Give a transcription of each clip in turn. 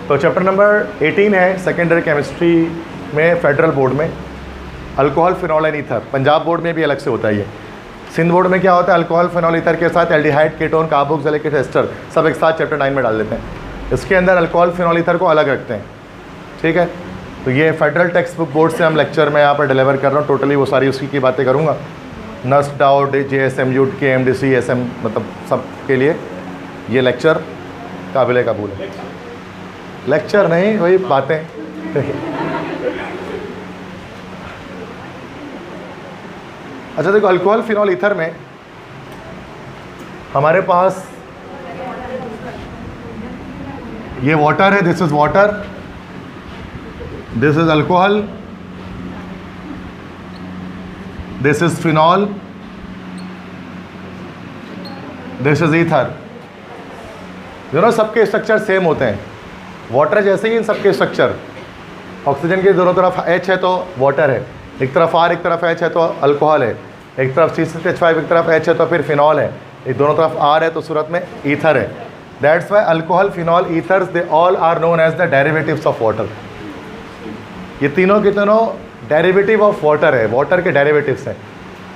तो chapter number 18 है secondary chemistry में फेडरल बोर्ड में, alcohol phenol and ether. Punjab board में भी अलग से होता है ये। सिंध बोर्ड में क्या होता है, अल्कोहल फिनॉल ईथर के साथ एल्डिहाइड, कीटोन, कार्बोक्सिलिक एस्टर सब एक साथ चैप्टर 9 में डाल देते हैं। इसके अंदर अल्कोहल फिनॉल ईथर को अलग रखते हैं, ठीक है। तो ये फेडरल टेक्स्ट बुक बोर्ड से हम लेक्चर में यहाँ पर डिलीवर कर रहा हूँ, टोटली वो सारी उसी की बातें करूँगा। नस्ट, डाउट, JSM, KMDC, SM, मतलब सब के लिए ये लेक्चर काबिल कबूल है। लेक्चर नहीं, वही बातें। अच्छा देखो, अल्कोहल फिनॉल ईथर में हमारे पास ये वाटर है, this is water, this is alcohol, this is phenol, this is ether. दोनों सबके स्ट्रक्चर सेम होते हैं, वाटर जैसे ही इन सबके स्ट्रक्चर। ऑक्सीजन के दोनों तरफ H है तो वाटर है, एक तरफ R एक तरफ H है तो अल्कोहल है, एक तरफ C6H5 एक तरफ H है तो फिर फिनॉल है, एक दोनों तरफ R है तो सूरत में ईथर है। That's why alcohol, phenol, ethers they all are known as the derivatives of water. ये तीनों के तीनों डेरिवेटिव ऑफ वाटर है, वाटर के डेरिवेटिव्स हैं।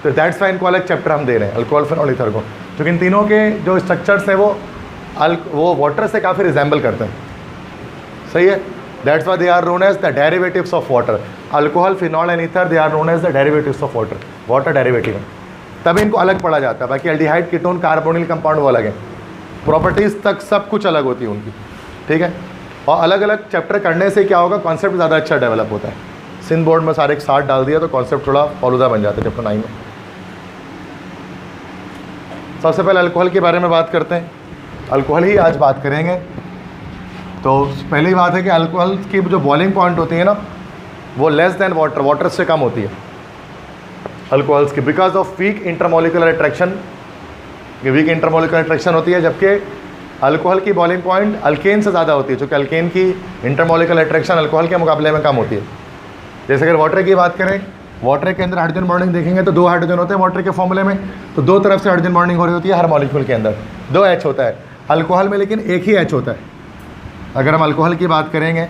तो दैट्स वाई इनको अलग चैप्टर हम दे रहे हैं, अल्कोहल, फिनॉल, ईथर को, क्योंकि इन तीनों के जो स्ट्रक्चर्स हैं वो वाटर से काफ़ी रिजेंबल करते हैं, सही है। That's why they are known as the derivatives of water. Alcohol, phenol and ether they are known as the derivatives of water, water derivative है, तब इनको अलग पढ़ा जाता है। बाकी एल्डिहाइड, कीटोन, कार्बोनिल कंपाउंड वो अलग है, प्रॉपर्टीज़ तक सब कुछ अलग होती है उनकी, ठीक है। और अलग अलग चैप्टर करने से क्या होगा, कॉन्सेप्ट ज़्यादा अच्छा डेवलप होता है। सिंध बोर्ड में सारे एक साथ डाल दिया तो कॉन्सेप्ट थोड़ा फॉलोदा बन जाता है चैप्टर 9 में। सबसे पहले अल्कोहल के बारे में बात करते हैं, अल्कोहल ही आज बात करेंगे। तो पहली बात है कि अल्कोहल की जो बॉइलिंग पॉइंट होती है ना, वो लेस देन वाटर, वाटर से कम होती है अल्कोहल्स की, because of weak intermolecular attraction. ये वीक इंटरमोलिकुलर अट्रैक्शन होती है, जबकि अल्कोहल की बॉइलिंग पॉइंट अल्केन से ज़्यादा होती है, क्योंकि अल्केन की इंटरमोलिकुलर अट्रैक्शन अल्कोहल के मुकाबले में कम होती है। जैसे अगर वाटर की बात करें, वाटर के अंदर हाइड्रोजन बॉन्डिंग देखेंगे तो 2 हाइड्रोजन होते हैं वाटर के फॉर्मूले में, तो 2 तरफ से हाइड्रोजन बॉन्डिंग हो रही होती है हर मॉलिक्यूल के अंदर, 2 H होता है। अल्कोहल में लेकिन एक ही H होता है। अगर हम अल्कोहल की बात करेंगे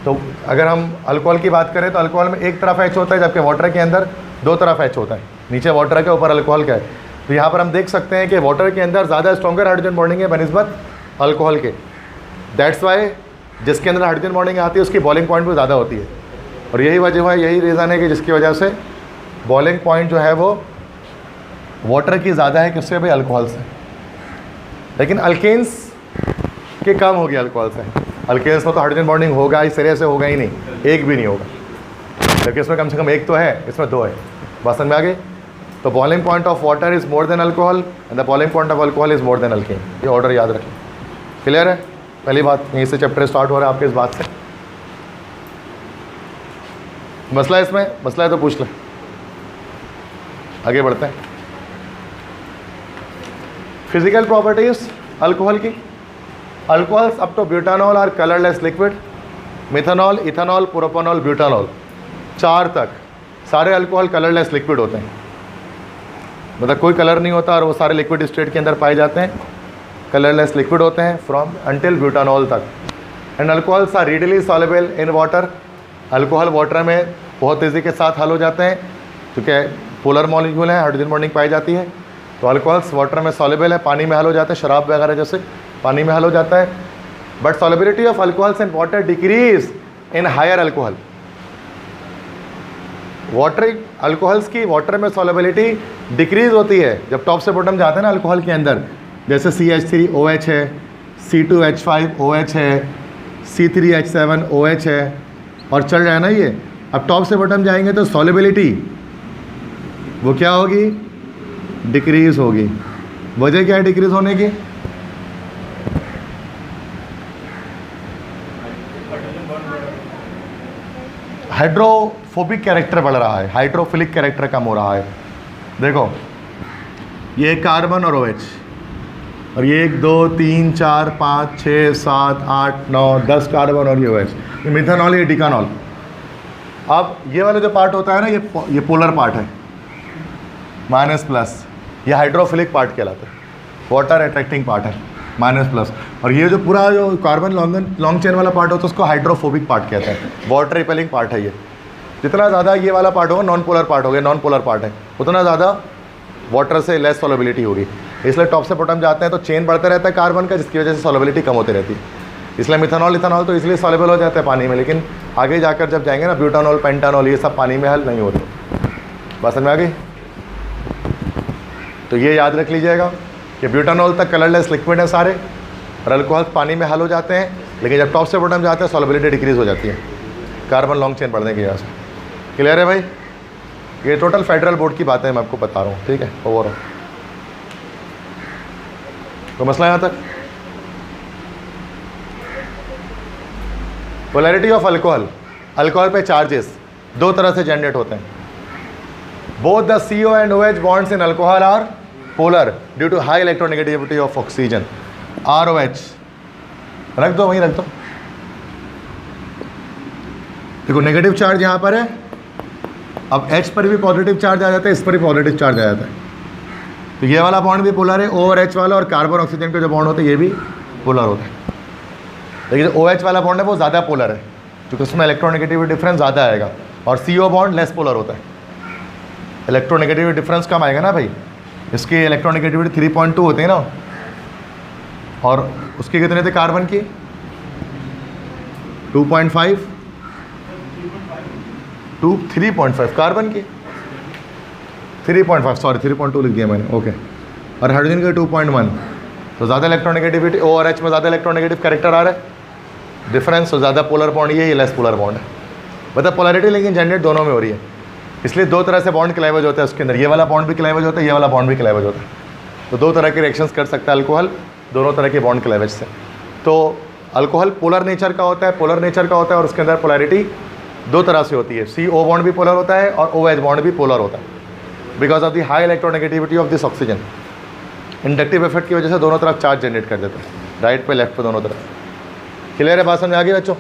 तो अगर हम अल्कोहल की बात करें तो अल्कोहल में एक तरफ H होता है, जबकि वाटर के अंदर 2 तरफ H होता है, नीचे वाटर के ऊपर अल्कोहल का है। तो यहाँ पर हम देख सकते हैं कि वाटर के अंदर ज़्यादा स्ट्रॉन्गर हाइड्रोजन बॉन्डिंग है बनिस्बत अल्कोहल के। दैट्स वाई जिसके अंदर हाइड्रोजन बॉन्डिंग आती है उसकी बॉइलिंग पॉइंट भी ज़्यादा होती है, और यही वजह है, यही रीज़न है कि जिसकी वजह से बॉइलिंग पॉइंट जो है वो वाटर की ज़्यादा है, किससे भाई, अल्कोहल से। लेकिन अल्केन्स के कम होगी अल्कोहल से। अल्केन्स में तो हाइड्रोजन बॉन्डिंग होगा, इस तरह से होगा ही नहीं, एक भी नहीं होगा, लेकिन इसमें कम से कम एक तो है, इसमें 2 है। बात समझ में आ गई। तो boiling point of water is more than alcohol and the boiling point of alcohol is more than alkane. ये ऑर्डर याद रखें, क्लियर है। पहली बात, यहीं से चैप्टर स्टार्ट हो रहा है आपके इस बात से। मसला इसमें, मसला है तो पूछ लें, आगे बढ़ते हैं। फिजिकल प्रॉपर्टीज अल्कोहल की। Alcohols up to butanol are colourless liquid, methanol, ethanol, propanol, butanol, 4 तक सारे अल्कोहल कलरलेस लिक्विड होते हैं, मतलब कोई कलर नहीं होता और वो सारे लिक्विड स्टेट के अंदर पाए जाते हैं, कलरलेस लिक्विड होते हैं फ्रॉम अंटिल ब्यूटानॉल तक। And alcohols are readily soluble in water. Alcohol water में बहुत तेज़ी के साथ हल हो जाते हैं, क्योंकि पोलर मॉलिक्यूल है, हाइड्रोजन बॉन्डिंग पाई जाती है। तो अल्कोहल्स वाटर में सॉल्युबल है, पानी में हल हो जाते हैं, शराब वगैरह जैसे पानी में हल हो जाता है। But solubility of alcohols in water decrease in higher alcohol. Water alcohols की वाटर में सॉल्युबिलिटी डिक्रीज होती है जब टॉप से बॉटम जाते हैं ना अल्कोहल के अंदर, जैसे CH3OH है, C2H5OH है, C3H7OH है, और चल रहा है ना ये। अब टॉप से बॉटम जाएंगे तो सॉल्युबिलिटी वो क्या होगी, डिक्रीज होगी। वजह क्या है डिक्रीज होने की, हाइड्रोफोबिक कैरेक्टर बढ़ रहा है, हाइड्रोफिलिक कैरेक्टर कम हो रहा है। देखो ये कार्बन और OH, और ये 1 2 3 4 5 6 7 8 9 10 कार्बन और ये OH, ये मिथेनॉल, ये डिकानॉल। अब ये वाला जो पार्ट होता है ना, ये पोलर पार्ट है, माइनस प्लस, ये हाइड्रोफिलिक पार्ट कहलाता है, वाटर अट्रैक्टिंग पार्ट है। Minus plus. और ये जो पूरा जो कार्बन लॉन्ग चेन वाला पार्ट होता है उसको हाइड्रोफोबिक पार्ट कहते हैं, वाटर रिपेलिंग पार्ट है ये। जितना ज़्यादा ये वाला पार्ट होगा, नॉन पोलर पार्ट हो गया, नॉन पोलर पार्ट है, उतना ज़्यादा वाटर से लेस सॉलिबिलिटी होगी। इसलिए टॉप से बॉटम जाते हैं तो चेन बढ़ता रहता है कार्बन का, जिसकी वजह से सॉलिबिलिटी कम होती रहती है। इसलिए मिथेनॉल इथेनॉल तो इसलिए सॉल्युबल हो जाता है पानी में, लेकिन आगे जाकर जब जाएंगे ना ब्यूटानॉल पेंटानॉल ये सब पानी में हल नहीं होते। बात समझ में आ गई? तो ये याद रख लीजिएगा कि ब्यूटानॉल तक कलरलेस लिक्विड है सारे, और अल्कोहल पानी में हल हो जाते हैं, लेकिन जब टॉप से बॉटम जाते हैं सॉल्युबिलिटी डिक्रीज हो जाती है कार्बन लॉन्ग चेन बढ़ने की वजह से। क्लियर है भाई? ये टोटल फेडरल बोर्ड की बातें मैं आपको बता रहा हूँ, ठीक है, ओवरऑल। तो मसला यहाँ तक। पोलैरिटी ऑफ अल्कोहल, अल्कोहल पे चार्जेस दो तरह से जनरेट होते हैं। Both the CO and OH bonds in alcohol are polar due to high electronegativity of oxygen. ROH रख दो, वहीं रख दो। देखो नेगेटिव चार्ज यहाँ पर है, अब H पर भी पॉजिटिव चार्ज आ जाता है, इस पर भी पॉजिटिव चार्ज आ जाता है। तो ये वाला बॉन्ड भी पोलर है, O और H वाला, और कार्बन ऑक्सीजन के जो बॉन्ड होते हैं ये भी पोलर होता है। लेकिन जो OH वाला बॉन्ड है वो ज़्यादा पोलर है, क्योंकि उसमें इलेक्ट्रोनेगेटिविटी डिफरेंस ज़्यादा आएगा, और CO बॉन्ड लेस पोलर होता है। इलेक्ट्रोनेगेटिविटी डिफरेंस कम आएगा ना भाई, इसकी इलेक्ट्रोनेगेटिविटी 3.2 होती है ना, और उसकी कितने थे कार्बन की 2.5 3.5 कार्बन की 3.5 सॉरी 3.2 लिख दिया मैंने, ओके। और हाइड्रोजन का 2.1, तो ज़्यादा इलेक्ट्रोनेगेटिविटी, O और H में ज़्यादा इलेक्ट्रोनेगेटिव कैरेक्टर आ रहा है डिफरेंस, तो ज़्यादा पोलर बॉन्ड ये लेस पोलर बॉन्ड है। मतलब पोलैरिटी लेकिन जनरेट दोनों में हो रही है, इसलिए दो तरह से बॉन्ड क्लाइवेज होता है उसके अंदर, ये वाला बॉन्ड भी क्लाइवेज होता है, ये वाला बॉन्ड भी क्लाइवेज होता है। तो दो तरह के रिएक्शंस कर सकता है अल्कोहल, दोनों तरह के बॉन्ड क्लाइवेज से। तो अल्कोहल पोलर नेचर का होता है, पोलर नेचर का होता है, और उसके अंदर पोलैरिटी दो तरह से होती है। CO बॉन्ड भी पोलर होता है और OH बॉन्ड भी पोलर होता है, because of the high electronegativity of this oxygen. Inductive effect की वजह से दोनों तरफ चार्ज जनरेट कर देते हैं, राइट पे लेफ्ट पे दोनों तरफ। क्लियर है बात? समझ आ गई बच्चों?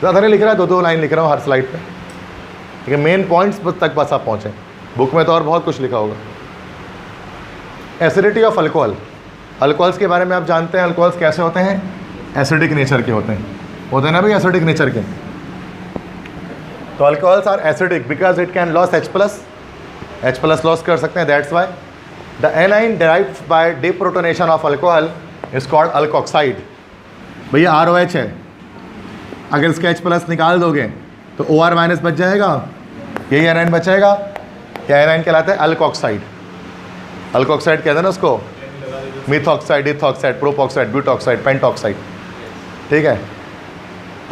ज़्यादा नहीं लिख रहा है, दो लाइन लिख रहा हूँ हर स्लाइड पे, लेकिन मेन पॉइंट्स तक बस आप पहुँचें। बुक में तो और बहुत कुछ लिखा होगा। एसिडिटी ऑफ अल्कोहल, अल्कोहल्स के बारे में आप जानते हैं अल्कोहल्स कैसे होते हैं, एसिडिक नेचर के होते हैं ना भाई, एसिडिक नेचर के। तो alcohols are acidic because it can lose H plus lose कर सकते हैं, that's why the anion derived by deprotonation of alcohol is called alkoxide. भैया ROH है, अगर इसका H प्लस निकाल दोगे तो OR माइनस बच जाएगा, यही एनाइन बचेगा, यह एनाइन कहलाता है अल्कोक्साइड। अल्कोक्साइड कहते हैं ना उसको, मिथॉक्साइड, इथॉक्साइड, प्रोपॉक्साइड, ब्यूटॉक्साइड, पेंटॉक्साइड, ठीक है।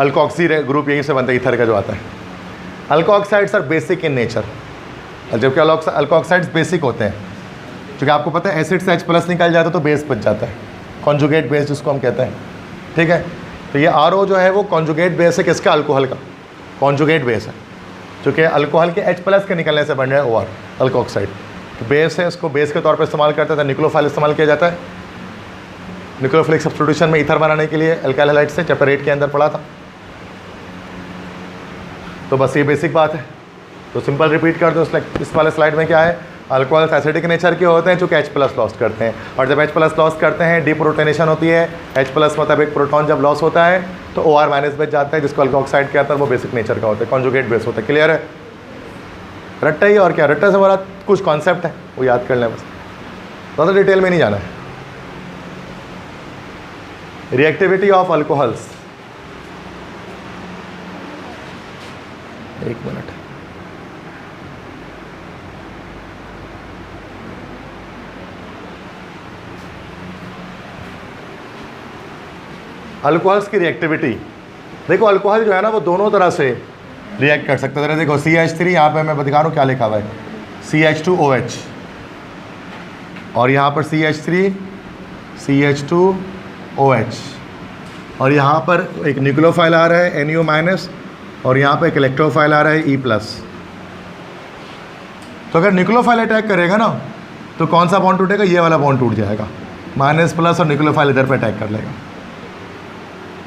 अल्कोक्सी ग्रुप यहीं से बनता है, ईथर का जो आता है। अल्कोक्साइड्स आर बेसिक इन नेचर, जबकि अल्कोक्साइड्स बेसिक होते हैं, क्योंकि आपको पता है एसिड से H प्लस निकल जाता है तो बेस बच जाता है, कॉन्जुगेट बेस जिसको हम कहते हैं, ठीक है। तो ये RO जो है वो कॉन्जुगेट बेस है किसका, अल्कोहल का कॉन्जुगेट बेस है, क्योंकि अल्कोहल के H प्लस के निकलने से बन रहा है OR, अल्कोक्साइड। तो बेस है, इसको बेस के तौर पर इस्तेमाल करता था, निक्लोफाइल इस्तेमाल किया जाता है निक्लोफिलिक सब्स्टिट्यूशन में ईथर बनाने के लिए अल्काइल हैलाइड से, चैप्टर 8 के अंदर पढ़ा था। तो बस ये बेसिक बात है, तो सिंपल रिपीट कर दो। इस वाले स्लाइड में क्या है, अल्कोहल्स एसिडिक नेचर के होते हैं जो कि H प्लस लॉस करते हैं, और जब H प्लस लॉस करते हैं डिप्रोटोनेशन होती है, H प्लस मतलब एक प्रोटॉन जब लॉस होता है तो OR माइनस बच जाता है, जिसको अल्कोक्साइड कहता है, वो बेसिक नेचर का होता है, कॉन्जुगेट बेस होता है। क्लियर है? रट्टा ही, और क्या रट्टा से हमारा कुछ कॉन्सेप्ट है वो याद कर लें बस, ज़्यादा डिटेल में नहीं जाना है। रिएक्टिविटी ऑफ अल्कोहल्स, एक मिनट, अल्कोहल्स की रिएक्टिविटी देखो, अल्कोहल जो है ना वो दोनों तरह से रिएक्ट कर सकते हैं। देखो CH3 यहाँ पे मैं दिखा रहा हूँ क्या लिखा हुआ है, CH2OH, और यहाँ पर CH3 CH2OH, और यहाँ पर एक न्यूक्लियोफाइल आ रहा है NU माइनस, और यहाँ पर एक इलेक्ट्रोफाइल आ रहा है E प्लस। तो अगर न्यूक्लियोफाइल अटैक करेगा ना तो कौन सा बॉन्ड टूटेगा, ये वाला बॉन्ड टूट जाएगा, माइनस प्लस, और न्यूक्लियोफाइल इधर पे अटैक कर लेगा।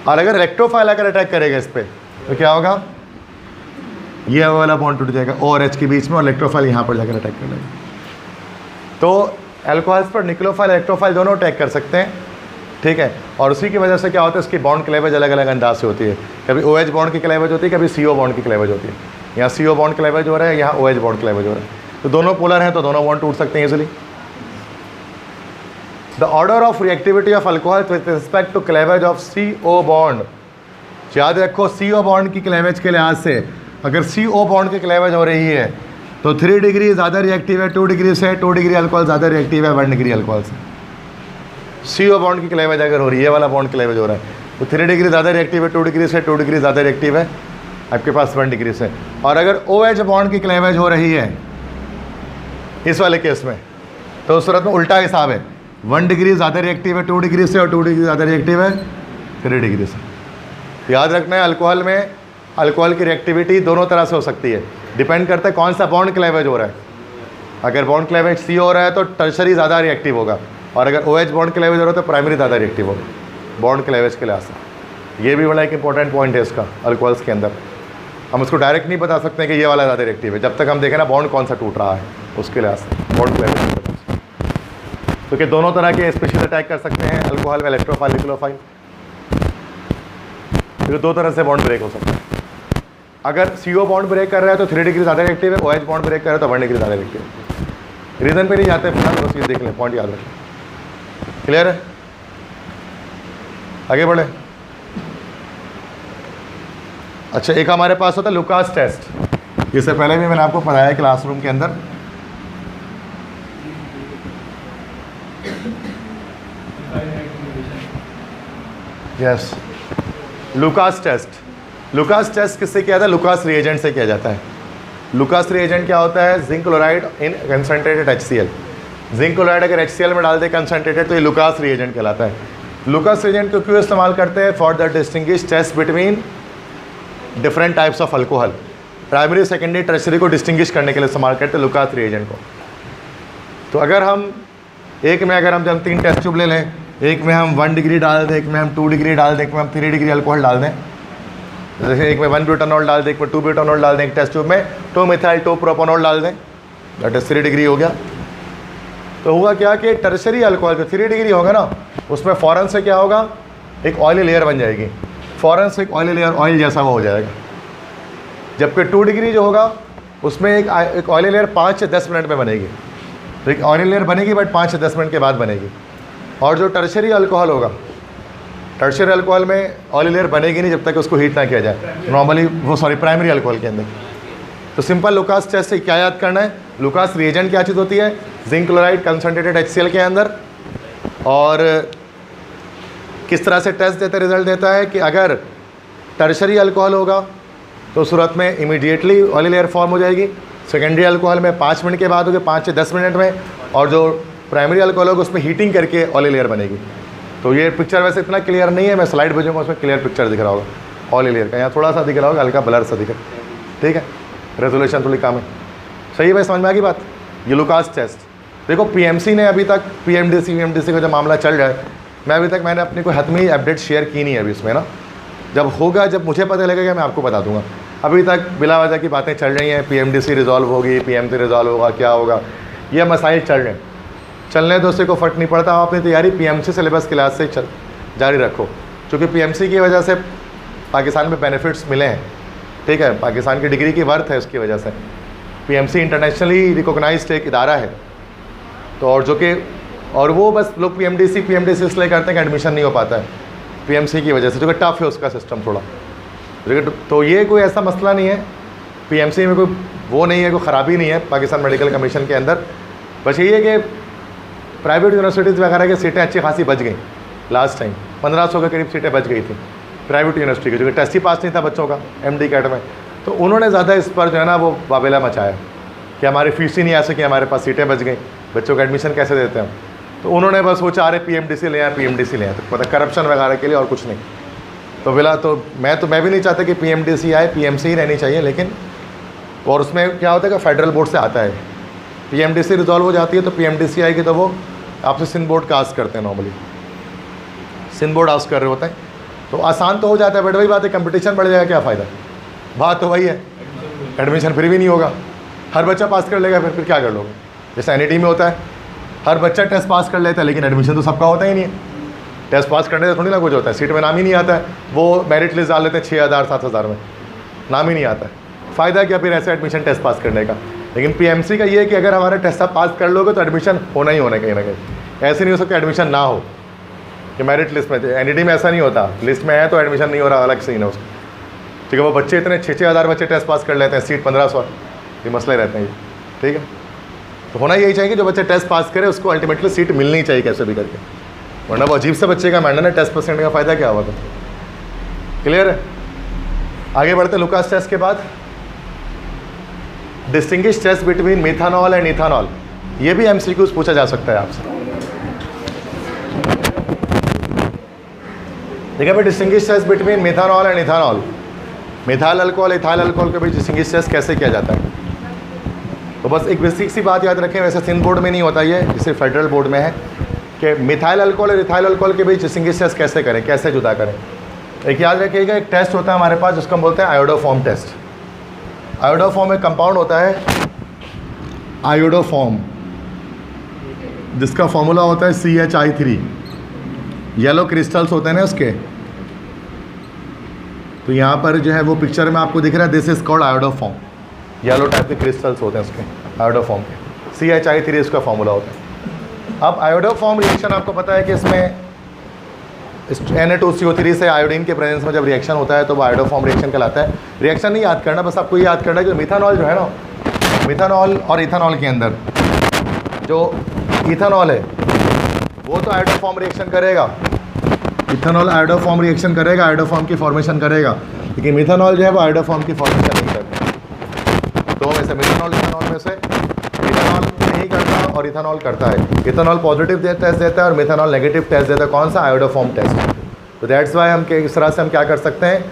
और अगर इलेक्ट्रोफाइल अगर अटैक करेगा इस पर तो क्या होगा, ये वाला बॉन्ड टूट जाएगा O और H के बीच में, और इलेक्ट्रोफाइल यहाँ पर जाकर अटैक कर लेगा। तो अल्कोहल्स पर न्यूक्लियोफाइल इलेक्ट्रोफाइल दोनों अटैक कर सकते हैं, ठीक है। और उसी की वजह से क्या होता है, इसकी बॉन्ड क्लेवेज अलग अलग अंदाज से होती है। कभी OH बॉन्ड की क्लेवेज होती है, कभी CO बॉन्ड की क्लेवेज होती है। यहाँ CO बॉन्ड क्लेवेज हो रहा है, यहाँ OH बॉन्ड क्लेवेज हो रहा है। तो दोनों पोलर हैं तो दोनों बॉन्ड टूट सकते हैं easily. The order of reactivity of alcohol with respect to cleavage of CO bond. याद रखो CO बॉन्ड की क्लेवेज के लिहाज से, अगर CO बॉन्ड की क्लेवेज हो रही है तो 3 डिग्री ज़्यादा रिएक्टिव है 2 डिग्री से, 2 डिग्री अल्कोहल ज़्यादा रिएक्टिव है 1 डिग्री अल्कोहल से। CO बॉन्ड की क्लेवेज अगर हो रही है, ये वाला बॉन्ड क्लेवेज हो रहा है, तो 3 डिग्री ज़्यादा रिएक्टिव है 2 डिग्री से, 2 डिग्री ज़्यादा रिएक्टिव है आपके पास 1 डिग्री से। और अगर OH बॉन्ड की क्लेवेज हो रही है इस वाले केस में, तो उस सूरत में उल्टा हिसाब है, 1 डिग्री ज़्यादा रिएक्टिव है 2 डिग्री से और 2 डिग्री ज़्यादा रिएक्टिव है 3 डिग्री से। तो याद रखना है अल्कोहल में, अल्कोहल की रिएक्टिविटी दोनों तरह से हो सकती है, डिपेंड करता है कौन सा बॉन्ड क्लेवेज हो रहा है। अगर बॉन्ड क्लेवेज CO हो रहा है तो टर्शरी ज़्यादा रिएक्टिव होगा, और अगर OH बॉन्ड क्लेवेज हो रहा है तो प्राइमरी ज़्यादा रिएक्टिव होगा बॉन्ड क्लेवेज के लिहाज से। ये भी बड़ा एक इंपॉर्टेंट पॉइंट है इसका अल्कोहल्स के अंदर। हम उसको डायरेक्ट नहीं बता सकते कि ये वाला ज़्यादा रिएक्टिव है, जब तक हम देखें ना बॉन्ड कौन सा टूट रहा है उसके लिहाज से, बॉन्ड क्लेवेज। तो कि दोनों तरह के स्पेशल अटैक कर सकते हैं अल्कोहल में, इलेक्ट्रोफाइल निक्लोफाइल। तो 2 तरह से बॉन्ड ब्रेक हो सकता है। अगर CO बॉन्ड ब्रेक कर रहा है तो 3 डिग्री ज़्यादा रिएक्टिव है, OH बॉन्ड ब्रेक कर रहा है तो 1 डिग्री ज़्यादा रिएक्टिव है। रीज़न पे नहीं जाते फिलहाल, बस ये देख लें, पॉइंट याद रखें। क्लियर है? आगे बढ़े। अच्छा, एक हमारे पास होता है लुकास टेस्ट। इससे पहले भी मैंने आपको पढ़ाया क्लासरूम के अंदर। Yes, Lucas test. Lucas test किससे किया जाता है? लुकास रिएजेंट से किया जाता है। लुकास रिएजेंट क्या होता है? Zinc chloride in concentrated HCl। Zinc chloride अगर HCl में डाल दे कंसनट्रेटेड तो ये लुकास रिएजेंट कहलाता है। लुकास रिएजेंट को क्यों इस्तेमाल करते हैं? For the distinguish test between different types of alcohol. Primary, secondary, tertiary को डिस्टिंग्विश करने के लिए इस्तेमाल करते हैं लुकास रिएजेंट को। तो अगर हम एक में अगर हम 3 टेस्ट ट्यूब ले लें, एक में हम 1 डिग्री डाल दें, एक में हम 2 डिग्री डाल दें, एक में हम 3 डिग्री अल्कोहल डाल दें, जैसे एक में 1 ब्यूटानॉल डाल दें, एक में 2 ब्यूटानॉल डाल दें, एक टेस्ट ट्यूब में 2 मिथाइल 2 प्रोपानॉल डाल दें, दैट इज 3 डिग्री हो गया। तो हुआ क्या कि टर्शरी अल्कोहल जो 3 डिग्री होगा ना, उसमें फ़ौरन से क्या होगा, एक ऑयली लेयर बन जाएगी, फ़ौरन से एक ऑयली लेयर, ऑयल जैसा वो हो जाएगा। जबकि 2 डिग्री जो होगा उसमें एक ऑयली लेयर 5 से 10 मिनट में बनेगी। तो एक ऑयली लेयर बनेगी बट 5 से 10 मिनट के बाद बनेगी। और जो टर्शरी अल्कोहल होगा, टर्शरी अल्कोहल में ऑयली लेयर बनेगी नहीं जब तक उसको हीट ना किया जाए नॉर्मली, वो सॉरी प्राइमरी अल्कोहल के अंदर। तो सिंपल लुकास टेस्ट से क्या याद करना है? लुकास रिएजेंट क्या चीज़ होती है? जिंक क्लोराइड कंसनट्रेटेड HCl के अंदर। और किस तरह से टेस्ट देता, रिजल्ट देता है कि अगर टर्शरी अल्कोहल होगा तो सूरत में इमीडिएटली ऑयली लेयर फॉर्म हो जाएगी। सेकेंडरी अल्कोहल में 5 मिनट के बाद होगी, 5 से 10 मिनट में। और जो प्राइमरी अल्कोहल होगा उसमें हीटिंग करके ऑयली लेयर बनेगी। तो ये पिक्चर वैसे इतना क्लियर नहीं है, मैं स्लाइड भेजूँगा, उसमें क्लियर पिक्चर दिख रहा होगा ऑयली लेयर का। यहाँ थोड़ा सा दिख रहा होगा, हल्का ब्लर सा दिख रहा है, ठीक है, रेजोल्यूशन थोड़ी कम है। सही है भाई, समझ में आ गई बात? ये लुकास टेस्ट। देखो PMC ने अभी तक PMDC का जो मामला चल रहा है, मैंने अपनी कोई हतमी अपडेट शेयर की नहीं है अभी इसमें ना। जब होगा, जब मुझे पता लगेगा मैं आपको बता दूंगा। अभी तक बिला वजह की बातें चल रही हैं, PMDC रिजॉल्व होगी, PMC रिजॉल्व होगा, क्या होगा, ये मसाइल चल रहे हैं। चलने दो, उससे को फ़र्क नहीं पड़ता। आप अपनी तैयारी PMC सिलेबस क्लास से जारी रखो, क्योंकि PMC की वजह से पाकिस्तान में बेनिफिट्स मिले हैं, ठीक है, पाकिस्तान की डिग्री की वर्थ है उसकी वजह से। PMC इंटरनेशनली रिकॉग्नाइज्ड एक इदारा है। तो और जो कि और वो बस लोग PMDC इसलिए करते हैं कि एडमिशन नहीं हो पाता है PMC की वजह से, जो कि टफ है उसका सिस्टम थोड़ा। तो ये कोई ऐसा मसला नहीं है, PMC में कोई वो नहीं है, कोई ख़राबी नहीं है पाकिस्तान मेडिकल कमीशन के अंदर। बस यही है कि प्राइवेट यूनिवर्सिटीज़ वगैरह की सीटें अच्छी खासी बच गई। लास्ट टाइम 1500 के करीब सीटें बच गई थी प्राइवेट यूनिवर्सिटी की, जो कि टेस्ट ही पास नहीं था बच्चों का MD कैट में। तो उन्होंने ज़्यादा इस पर जो है ना वो बाबेला मचाया कि हमारी फीस ही नहीं आ सकी, हमारे पास सीटें बच गई, बच्चों को एडमिशन कैसे देते हैं। तो उन्होंने बस वो चाह रहे PMDC ले आए, PMDC ले आए, तो मतलब करप्शन वगैरह के लिए और कुछ नहीं। तो बिला तो मैं भी नहीं चाहता कि PMDC आए, PMC ही रहनी चाहिए। लेकिन और उसमें क्या होता है कि फेडरल बोर्ड से आता है, PMDC रिजॉल्व हो जाती है तो PMDC आएगी तो वो आपसे सिंध बोर्ड का आस्क करते हैं, नॉर्मली सिंध बोर्ड आस्क कर रहे होते हैं। तो आसान तो हो जाता है, बट वही बात है, कंपटीशन बढ़ जाएगा, क्या फ़ायदा? बात तो वही है, एडमिशन फिर भी नहीं होगा। हर बच्चा पास कर लेगा, फिर क्या कर लोगे? जैसे NET में होता है, हर बच्चा टेस्ट पास कर लेता है, लेकिन एडमिशन तो सबका होता ही नहीं है। टेस्ट पास करने से थोड़ी ना कुछ होता है, सीट में नाम ही नहीं आता है, वो मेरिट लिस्ट डाल लेते हैं 6,000 7,000 में, नाम ही नहीं आता है, फ़ायदा क्या फिर ऐसे एडमिशन टेस्ट पास करने का। लेकिन पीएमसी का ये है कि अगर हमारा टेस्ट आप पास कर लोगे तो एडमिशन होना ही होना कहीं ना कहीं। ऐसे नहीं हो सकता एडमिशन ना हो कि मेरिट लिस्ट में, एनईटी में ऐसा नहीं होता, लिस्ट में है तो एडमिशन नहीं हो रहा, अलग से ही ना उसका। ठीक है, वो बच्चे इतने 6,000 बच्चे टेस्ट पास कर लेते हैं, सीट 1500, ये मसले रहते हैं ये। ठीक है, तो होना यही चाहिए कि जो बच्चे टेस्ट पास करे उसको अल्टीमेटली सीट मिलनी चाहिए कैसे भी करके, वरना वो अजीब से बच्चे का मैंने टेस्ट परसेंट का फ़ायदा क्या हुआ था। क्लियर है, आगे बढ़ते लुकास टेस्ट के बाद distinguish test between methanol and ethanol, ये भी एमसीक्यूज पूछा जा सकता है आपसे। देखिए भाई, distinguish test between methanol and ethanol, methyl alcohol ethyl alcohol के बीच डिस्टिंग्विश टेस्ट कैसे किया जाता है। तो बस एक बेसिक सी बात याद रखें, वैसे सिंध बोर्ड में नहीं होता ये, जिसे फेडरल बोर्ड में है, कि मिथाइल अल्कोहल और इथाइल अल्कोहल के बीच डिस्टिंग्विश टेस्ट कैसे करें, कैसे जुदा करें। एक याद रखिएगा, एक टेस्ट होता है हमारे पास जिसको हम बोलते हैं आयोडोफॉर्म टेस्ट। आयोडोफॉर्म एक कंपाउंड होता है आयोडोफॉर्म, जिसका फॉर्मूला होता है CH3। येलो क्रिस्टल्स होते हैं ना उसके, तो यहाँ पर जो है वो पिक्चर में आपको दिख रहा है, this is called iodoform. Yellow type के क्रिस्टल्स होते हैं उसके आयोडोफॉर्म के, CH3 इसका फॉर्मूला होता है। अब आयोडोफॉर्म रिएक्शन आपको पता है कि इसमें Na2CO3 से आयोडीन के प्रेजेंस में जब रिएक्शन होता है तो वो आयोडोफॉर्म रिएक्शन कहलाता है। रिएक्शन नहीं याद करना, बस आपको ये याद करना है कि मिथानॉल जो है ना, मिथानॉल और इथानॉल के अंदर जो इथानॉल है वो तो आयोडोफॉर्म रिएक्शन करेगा, इथानॉल आयोडोफॉर्म रिएक्शन करेगा, आयोडोफॉर्म की फॉर्मेशन करेगा, लेकिन मिथानॉल जो है वो आयोडोफॉर्म की फॉर्मेशन नहीं करता। तो में से मिथानॉल इथानॉल में से इथानॉल नहीं करता और इथानॉल करता है। इथानॉल पॉजिटिव टेस्ट देता है और मिथानॉल नेगेटिव टेस्ट देता है। कौन सा? Iodoform test. तो दैट्स वाई हम इस तरह से हम क्या कर सकते हैं,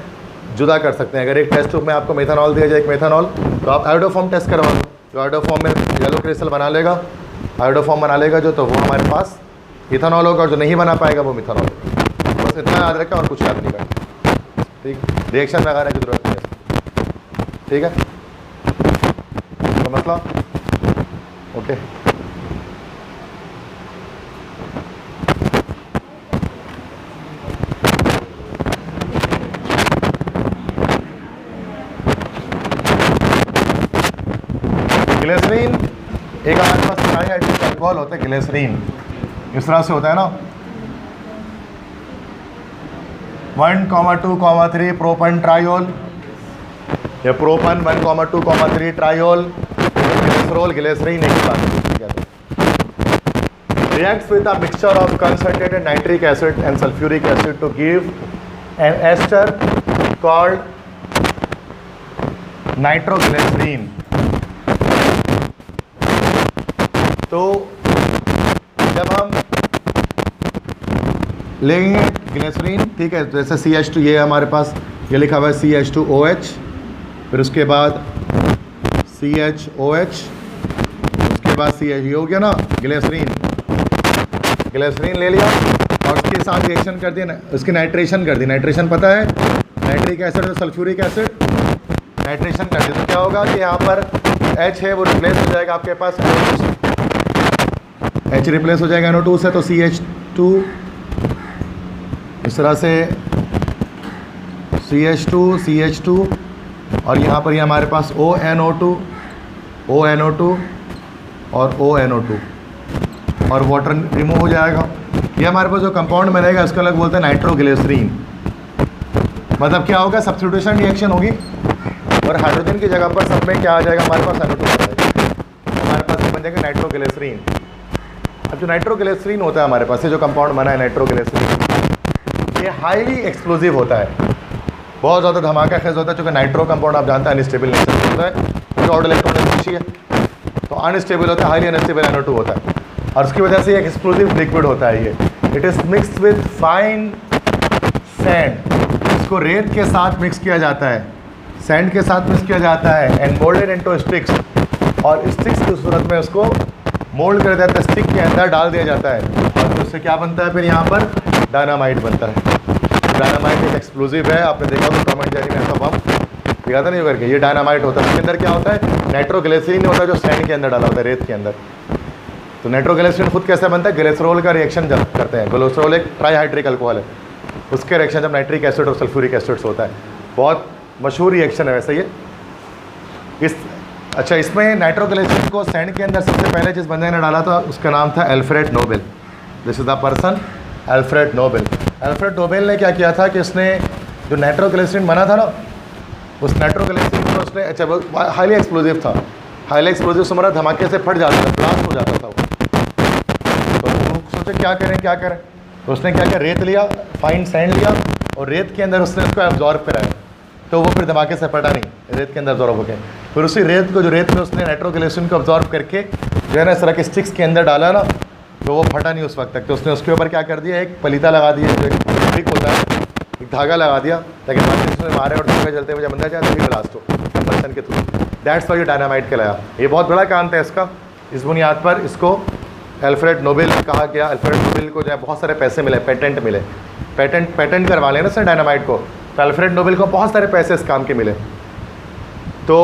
जुदा कर सकते हैं। अगर एक टेस्ट ट्यूब में आपको मिथानॉल दिया जाए, एक मिथानॉल, तो आप आयोडोफॉर्म टेस्ट करवा लो, जो आयोडोफॉर्म में येलो क्रिस्टल बना लेगा, आयोडोफॉर्म बना लेगा जो, तो वो हमारे पास इथानॉल होगा, और जो नहीं बना पाएगा वो मिथानॉल होगा। बस इतना याद रखा और कुछ याद नहीं करना। ठीक, रिएक्शन लगाने की जरूरत नहीं है। ठीक है, तो मतलब ओके। ग्लिसरीन एक हमारे पास ट्राईहाइड्रिक अल्कोहल होता है, ग्लिसरीन इस तरह से होता है ना, 1,2,3 प्रोपन ट्रायोल, या प्रोपन 1,2,3 ट्रायोल, ग्लिसरॉल, ग्लिसरीन एक ही बात है। Reacts with a mixture of concentrated nitric acid and sulfuric acid to give an ester called nitroglycerine। तो जब हम लेंगे ग्लिसरीन, ठीक है, जैसे CH2, ये हमारे पास ये लिखा हुआ है CH2OH, फिर उसके बाद CHOH, उसके बाद CH, ये हो गया ना ग्लिसरीन। ग्लिसरीन ले लिया और उसके साथ रिएक्शन कर दिया, उसकी नाइट्रेशन कर दी। नाइट्रेशन पता है, नाइट्रिक एसिड और सल्फ्यूरिक एसिड, नाइट्रेशन कर दी तो क्या होगा कि यहाँ पर H है वो रिप्लेस हो जाएगा आपके पास NO2 से, H रिप्लेस हो जाएगा NO2 से, तो CH2 इस तरह से CH2 और यहाँ पर ये हमारे पास ONO2 और ONO2 और वाटर रिमूव हो जाएगा। ये हमारे पास जो कंपाउंड बनेगा इसको अलग बोलते हैं नाइट्रोग्लिसरीन। मतलब क्या होगा, सब्स्टिट्यूशन रिएक्शन होगी और हाइड्रोजन की जगह पर सब में क्या आ जाएगा, हमारे पास NO2 आ जाएगा, हमारे पास ये बन जाएगा नाइट्रोग्लिसरीन। अब जो नाइट्रोग्लिसरीन होता है हमारे पास, ये जो कंपाउंड बना है नाइट्रोग्लिसरीन, ये हाईली एक्सप्लोजिव होता है, बहुत ज़्यादा धमाका खेज होता है, चूँकि नाइट्रो कंपाउंड आप जानते हैं अनस्टेबल नेचर होता है, ऑड इलेक्ट्रॉन खुशी है तो अनस्टेबल होता है, हाईली अनस्टेबल NO2 होता है, और उसकी वजह से एक एक्सप्लोजिव लिक्विड होता है ये। It is mixed with fine sand, इसको रेत के साथ मिक्स किया जाता है, सैंड के साथ मिक्स किया जाता है, एंड मोल्डेड इनटू स्टिक्स, और स्टिक्स की सूरत में उसको मोल्ड कर देता है, स्टिक के अंदर डाल दिया जाता है, और फिर उससे क्या बनता है, फिर यहाँ पर डायनामाइट बनता है। डायनामाइट एक एक्सप्लोजिव है, आपने देखा तो टॉम एंड जेरी में ऐसा बम दिखाता नहीं करके, ये डायनामाइट होता है। इसके अंदर क्या होता है, नाइट्रोग्लिसरीन होता है जो सैंड के अंदर डाला होता है, रेत के अंदर। तो नाइट्रोग्लिसरीन खुद कैसे बनता है, ग्लिसरॉल का रिएक्शन जब करते हैं। ग्लिसरॉल एक ट्राईहाइड्रिक अल्कोहल है, उसके रिएक्शन जब नाइट्रिक एसिड और सल्फ्यूरिक एसिड होता है, बहुत मशहूर रिएक्शन है वैसे ये। अच्छा, इसमें नाइट्रोग्लिसरीन को सैंड के अंदर सबसे पहले जिस बंदे ने डाला था उसका नाम था Alfred Nobel. This is the person Alfred Nobel. Alfred Nobel ने क्या किया था कि उसने जो नाइट्रोग्लिसरीन बना था ना, उस नाइट्रोग्लिसरीन को उसने, अच्छा वो हाईली एक्सप्लोजिव था, हाईली एक्सप्लोजिव से हमारा धमाके से फट जाता था, ब्लास्ट हो जाता था वो। तो वो सोचे क्या करें, तो उसने क्या किया, रेत लिया, फाइन सैंड लिया और रेत के अंदर उसने उसको एब्जॉर्ब कराया, तो वो फिर धमाके से फटा नहीं, रेत के अंदर एब्जॉर्ब हो गया। फिर उसी रेत को, जो रेत में उसने नाइट्रोग्लिसरीन को एब्जॉर्ब करके जो है ना इस तरह के स्टिक्स के अंदर डाला ना, तो वो फटा नहीं उस वक्त तक। तो उसने उसके ऊपर क्या कर दिया, एक पलीता लगा दिया, जो एक स्टिक होता है, एक धागा लगा दिया ताकि माचिस में मारे और धागा जलते हुए जब अंदर जाए तभी ब्लास्ट हो कंबशन के थ्रू। दैट्स वाई ये डायनामाइट कहलाया। ये बहुत बड़ा काम था इसका। इस बुनियाद पर इसको अल्फ्रेड नोबेल कहा गया। अल्फ्रेड नोबेल को जो है बहुत सारे पैसे मिले, पेटेंट मिले, पेटेंट करवा लेना सर डायनामाइट को, तो अल्फ्रेड नोबेल को बहुत सारे पैसे इस काम के मिले। तो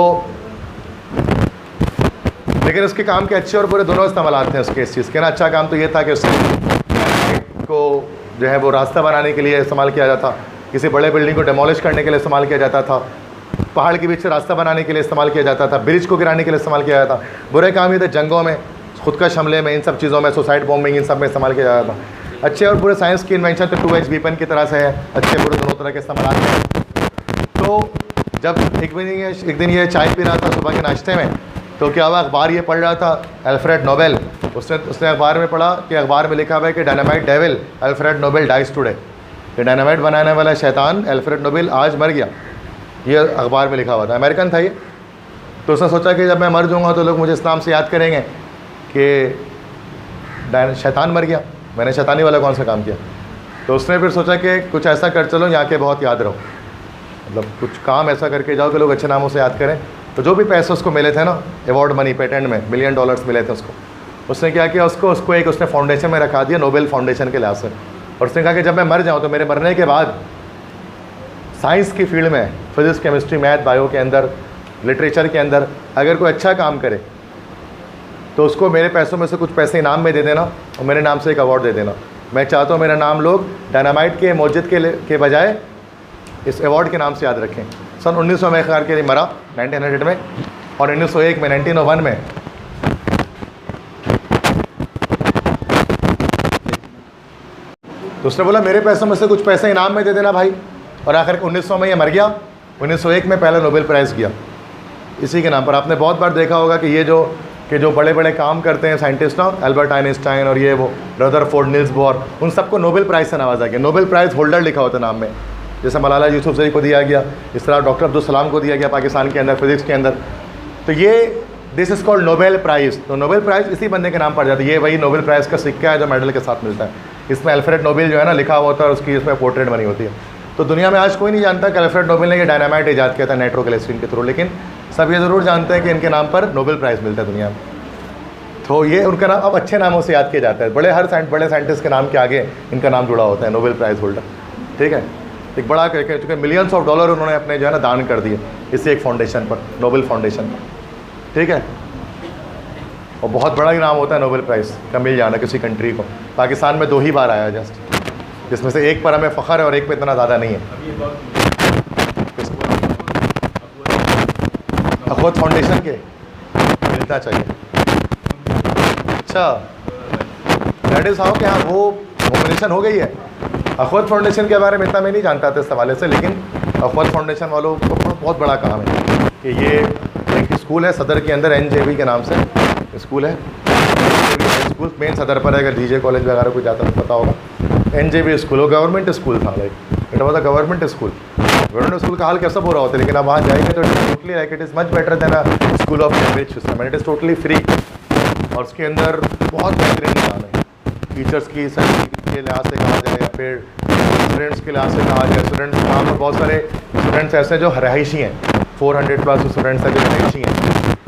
लेकिन उसके काम के अच्छे और बुरे दोनों इस्तेमाल थे उसके इस चीज़ के ना। अच्छा काम तो ये था कि उसने डायनामाइट को जो है वो रास्ता बनाने के लिए इस्तेमाल किया जाता, किसी बड़े बिल्डिंग को डेमोलिश करने के लिए इस्तेमाल किया जाता था, पहाड़ के बीच से रास्ता बनाने के लिए इस्तेमाल किया जाता था, ब्रिज को गिराने के लिए इस्तेमाल किया जाता था। बुरे काम ये थे जंगों में, खुदकश हमले में, इन सब चीज़ों में, सुसाइड बॉम्बिंग, इन सब में इस्तेमाल किया जाता था। अच्छे और बुरे साइंस की इन्वेंशन तो 2H वीपन की तरह से है, अच्छे बुरे दोनों तरह के इस्तेमाल हैं। तो जब एक दिन ये चाय पी रहा था सुबह के नाश्ते में, तो क्या हुआ, अखबार ये पढ़ रहा था अल्फ्रेड नोबेल। उसने अखबार में पढ़ा कि अखबार में लिखा हुआ है कि dynamite devil Alfred Nobel dies today, कि डायनामाइट बनाने वाला शैतान अल्फ्रेड नोबेल आज मर गया। ये अखबार में लिखा हुआ था, अमेरिकन था ये। तो उसने सोचा कि जब मैं मर जाऊँगा तो लोग मुझे इस नाम से याद करेंगे कि शैतान मर गया, मैंने शैतानी वाला कौन सा काम किया। तो उसने फिर सोचा कि कुछ ऐसा कर चलो यहाँ के बहुत याद रहो, मतलब कुछ काम ऐसा करके जाओ कि लोग अच्छे नामों से याद करें। तो जो भी पैसे उसको मिले थे ना, अवार्ड मनी, पेटेंट में $1 मिलियन मिले थे उसको, उसने क्या किया, उसको एक उसने फाउंडेशन में रखा दिया, नोबेल फाउंडेशन के लिहाज से। और उसने कहा कि जब मैं मर जाऊँ तो मेरे मरने के बाद साइंस की फील्ड में, फिजिक्स, केमिस्ट्री, मैथ, बायो के अंदर, लिटरेचर के अंदर अगर कोई अच्छा काम करे तो उसको मेरे पैसों में से कुछ पैसे इनाम में दे देना और मेरे नाम से एक अवार्ड दे देना। मैं चाहता हूँ मेरा नाम लोग डायनामाइट के मौजूद के बजाय इस अवार्ड के नाम से याद रखें। सन 1900 में ख़ैर के लिए मरा, 1900 में, और 1901 में, 1901 में तो उसने बोला मेरे पैसों में से कुछ पैसे इनाम में दे देना भाई। और आखिर 1900 में ये मर गया। 1901 में पहला नोबेल प्राइज़ किया इसी के नाम पर। आपने बहुत बार देखा होगा कि ये जो बड़े बड़े काम करते हैं साइंटिस्ट ना, एल्बर्ट आइंस्टाइन और ये वो रदरफोर्ड, निल्स बोर, उन सबको नोबेल प्राइज़ से नवाजा गया। नोबेल प्राइज़ होल्डर लिखा होता नाम में, जैसे मलाला यूसुफजई को दिया गया, इस तरह डॉक्टर अब्दुल सलाम को दिया गया पाकिस्तान के अंदर फिजिक्स के अंदर। तो ये this is called Nobel prize. तो नोबेल प्राइज़ इसी बंदे के नाम पड़ जाता है। ये वही नोबेल प्राइज़ का सिक्का है जो मेडल के साथ मिलता है। इसमें अल्फ्रेड नोबेल जो है ना लिखा हुआ होता है, उसकी इसमें पोर्ट्रेट बनी होती है। तो दुनिया में आज कोई नहीं जानता कि अल्फ्रेड नोबेल ने ये डायनामाइट ईजाद किया था नाइट्रोग्लिसरीन के थ्रू, लेकिन सब ये ज़रूर जानते हैं कि इनके नाम पर नोबेल प्राइज़ मिलता है दुनिया में। तो ये उनका नाम अब अच्छे नामों से याद किया जाता है। बड़े साइंटिस्ट के नाम के आगे इनका नाम जुड़ा होता है, नोबेल प्राइज़ होल्डर। ठीक है, एक बड़ा चूँकि $मिलियंस उन्होंने अपने जो है ना दान कर दिए इसी एक फाउंडेशन पर, नोबेल फाउंडेशन पर। ठीक है, और बहुत बड़ा इनाम होता है नोबेल प्राइज़ का मिल जाना किसी कंट्री को। पाकिस्तान में 2 ही बार आया जस्ट, जिसमें से एक पर हमें फ़ख्र है और एक पे इतना ज़्यादा नहीं है। अखवत फाउंडेशन के मिलना चाहिए। अच्छा, दैट इज़ हाउ कि हाँ वो मोबिलाइजेशन हो गई है। अखवत फाउंडेशन के बारे में इतना मैं नहीं जानता था इस हवाले से, लेकिन अखवत फाउंडेशन वालों को बहुत बड़ा काम है कि ये एक स्कूल है सदर के अंदर, NJB के नाम से स्कूल है। स्कूल मेन सदर पर है, अगर DJ कॉलेज वगैरह कोई जाता तो पता होगा। NJB स्कूल, वो गवर्नमेंट स्कूल था, like it was a government school. Government school का हाल कैसा बुरा होता है, लेकिन अब वहाँ जाएंगे तो totally like it is much better than a school of Cambridge system, and it is totally free. और उसके अंदर बहुत बेहतरीन निज़ाम है, टीचर्स की सर्टिफिकेट के लिहाज से कहा जाए या फिर स्टूडेंट्स के लिहाज से कहा जाए। स्टूडेंट्स वहाँ पर बहुत सारे स्टूडेंट्स ऐसे जो रहायशी हैं, 400+ स्टूडेंट्स हैं जो रहायशी हैं।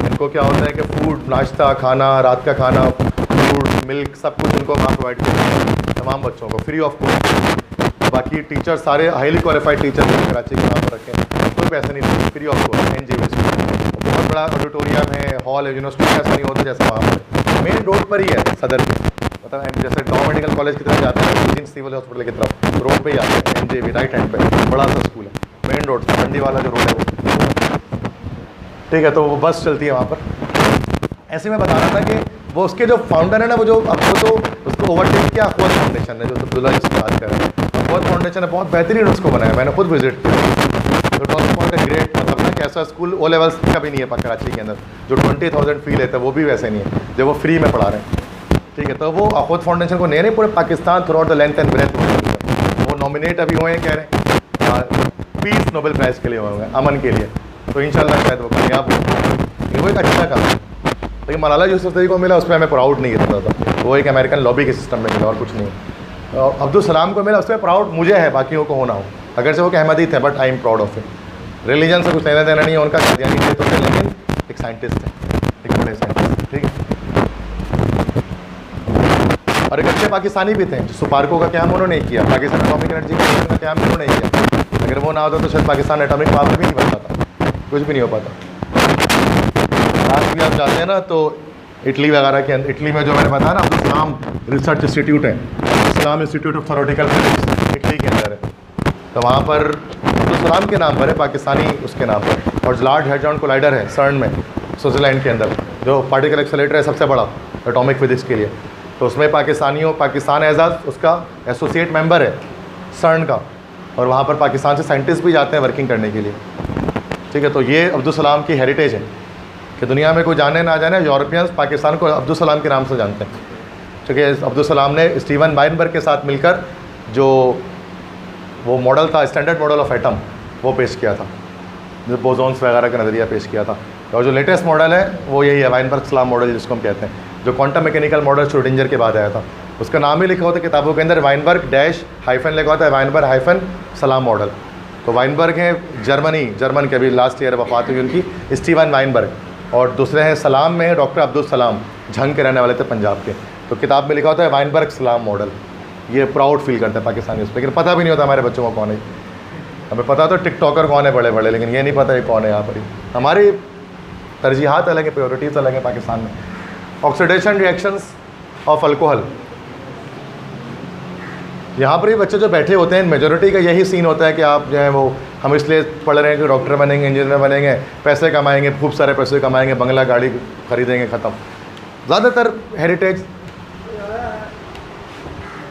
इनको क्या होता है कि फूड, नाश्ता, खाना, रात का खाना, फूड, मिल्क, सब कुछ इनको वहाँ प्रोवाइड करते हैं तमाम बच्चों को फ्री ऑफ कॉस्ट। बाकी टीचर सारे हाईली क्वालिफाइड टीचर कराची के वहाँ पर रखे हैं, कोई पैसे नहीं लगते, फ्री ऑफ कॉस्ट। NJB बहुत बड़ा ऑडिटोरियम है, हॉल है, यूनिवर्सिटी में ऐसा नहीं होता जैसा वहाँ पर। मेन रोड पर ही है सदर पे, मतलब जैसे डॉ मेडिकल कॉलेज की तरफ जाते हैं, सिविल हॉस्पिटल की तरफ रोड पे ही आते हैं, NJB राइट हैंड पे बड़ा सा स्कूल है, मेन रोड से मंडी वाला जो रोड है वो, ठीक है। तो वो बस चलती है वहाँ पर। ऐसे में बता रहा था कि वो उसके जो फाउंडर है ना, वो जो अब वो तो उसको ओवरटेक किया अखबार फाउंडेशन ने, जो अब्दुल्ला जिसकी बात कर रहे हैं। अखबार फाउंडेशन ने बहुत बेहतरीन उसको बनाया, मैंने खुद विजिट किया। तो टॉक अबाउट ए ग्रेट, मतलब ना कैसा स्कूल O लेवल्स का भी नहीं है कराची के अंदर, जो 20,000 फी लेता है वो भी वैसे नहीं है, जब वो फ्री में पढ़ा रहे हैं, ठीक है। तो वो अखबार फाउंडेशन को नहीं पूरे Pakistan throughout the length and breadth वो नॉमिनेट अभी हुए हैं, कह रहे हैं पीस नोबेल प्राइज़ के लिए हुए हैं, अमन के लिए। तो इंशाल्लाह शायद वो कामयाब हो। वो एक अच्छा काम है, लेकिन मलाला यूसुफजई को मिला उस पर हमें प्राउड नहीं करता था, वो एक अमेरिकन लॉबी के सिस्टम में मिला और कुछ नहीं है। अब्दुल सलाम को मिला, उस पर प्राउड मुझे है, बाकियों को होना हो, अगर से वो अहमदी थे, but I am proud of it. Religion से कुछ लेना देना नहीं है उनका, कादियानी थे तो थे, लेकिन एक साइंटिस्ट थे, एक बड़े साइंटिस्ट, ठीक है। और एक अच्छे पाकिस्तानी भी थे, जो सुपार्को का काम उन्होंने किया, पाकिस्तान एटॉमिक एनर्जी का काम भी उन्होंने किया। अगर वो ना होता तो शायद पाकिस्तान एटॉमिक पावर भी नहीं बन पाता, कुछ भी नहीं हो पाता। आज भी आप जाते हैं ना तो इटली वगैरह के अंदर, इटली में जो मैंने बताया ना अब्दुल सलाम रिसर्च इंस्टीट्यूट है, Abdul Salam institute of theoretical physics Italy के अंदर है। तो वहाँ पर अब्दुल सलाम के नाम पर है, पाकिस्तानी उसके नाम पर। और लार्ज हेड्रॉन कोलाइडर है सर्न में, स्विट्ज़रलैंड के अंदर, जो पार्टिकल एक्सेलेरेटर है सबसे बड़ा एटॉमिक फिजिक्स के लिए। तो उसमें पाकिस्तान एजाज उसका एसोसिएट मेंबर है सर्न का, और वहाँ पर पाकिस्तान से साइंटिस्ट भी जाते हैं वर्किंग करने के लिए, ठीक है। तो ये अब्दुल सलाम की हेरिटेज है कि दुनिया में कोई जाने ना जाने, यूरोपियंस पाकिस्तान को अब्दुल सलाम के नाम से जानते हैं, क्योंकि अब्दुल सलाम ने स्टीवन वाइनबर्ग के साथ मिलकर जो वो मॉडल था, स्टैंडर्ड मॉडल ऑफ एटम, वो पेश किया था, जो बोसॉन्स वगैरह का नज़रिया पेश किया था। और जो लेटेस्ट मॉडल है वो यही है, वाइनबर्ग सलाम मॉडल जिसको हम कहते हैं, जो क्वांटम मैकेनिकल मॉडल श्रोडिंजर के बाद आया था। उसका नाम ही लिखा होता है किताबों के अंदर, वाइनबर्ग डैश हाइफन लिखा होता है, वाइनबर्ग हाइफन सलाम मॉडल। तो वाइनबर्ग हैं जर्मन के, अभी लास्ट ईयर वफात हुई उनकी, स्टीवन वाइनबर्ग, और दूसरे हैं सलाम में है डॉक्टर अब्दुल सलाम, झंग के रहने वाले थे पंजाब के। तो किताब में लिखा होता है वाइनबर्ग सलाम मॉडल। ये प्राउड फील करते हैं पाकिस्तानी उस पर, लेकिन पता भी नहीं होता हमारे बच्चों को कौन है। हमें पता तो टिकटॉकर कौन है बड़े बड़े, लेकिन ये नहीं पता है कौन है यहाँ पर ही। हमारी तरजीहात अलग है, प्रायोरिटीज़ अलग है पाकिस्तान में। ऑक्सीडेशन रिएक्शंस ऑफ अल्कोहल, यहाँ पर भी बच्चे जो बैठे होते हैं, मेजोरिटी का यही सीन होता है कि आप जो है वो, हम इसलिए पढ़ रहे हैं कि डॉक्टर बनेंगे, इंजीनियर बनेंगे, पैसे कमाएंगे, खूब सारे पैसे कमाएंगे, बंगला गाड़ी खरीदेंगे, ख़त्म। ज़्यादातर हेरिटेज,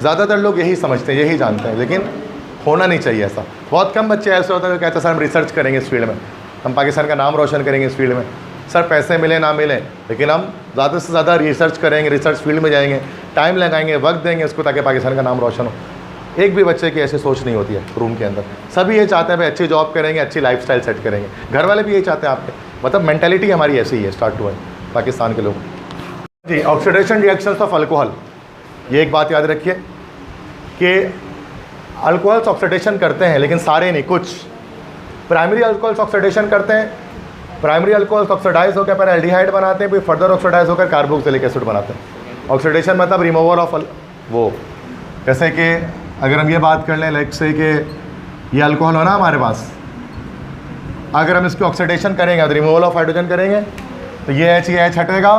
ज़्यादातर लोग यही समझते हैं, यही जानते हैं, लेकिन होना नहीं चाहिए ऐसा। बहुत कम बच्चे ऐसे होते हैं जो कहते हैं सर हम रिसर्च करेंगे इस फील्ड में, हम पाकिस्तान का नाम रोशन करेंगे इस फील्ड में, सर पैसे मिले ना मिले, लेकिन हम ज़्यादा से ज़्यादा रिसर्च करेंगे, रिसर्च फील्ड में जाएंगे, टाइम लगाएंगे, वक्त देंगे उसको, ताकि पाकिस्तान का नाम रोशन हो। एक भी बच्चे की ऐसी सोच नहीं होती है रूम के अंदर। सभी ये चाहते हैं भाई अच्छी जॉब करेंगे, अच्छी लाइफस्टाइल सेट करेंगे, घर वाले भी यही चाहते हैं आपके, मतलब मेंटालिटी हमारी ऐसी ही है स्टार्ट टू एंड पाकिस्तान के लोग। जी, ऑक्सीडेशन रिएक्शंस ऑफ अल्कोहल, ये एक बात याद रखिए कि अल्कोहल्स ऑक्सीडेशन करते हैं, लेकिन सारे नहीं, कुछ प्राइमरी अल्कोहल्स ऑक्सीडेशन करते हैं। प्राइमरी अल्कोहल्स ऑक्सीडाइज होकर पहले एल्डिहाइड बनाते हैं, फिर फर्दर ऑक्सीडाइज होकर कार्बोक्सिलिक एसिड बनाते हैं। ऑक्सीडेशन मतलब रिमूवल ऑफ वो, जैसे कि अगर हम ये बात कर लें लाइक से कि ये अल्कोहल हो ना हमारे पास, अगर हम इसकी ऑक्सीडेशन करेंगे तो रिमूवल ऑफ हाइड्रोजन करेंगे, तो ये एच हटेगा,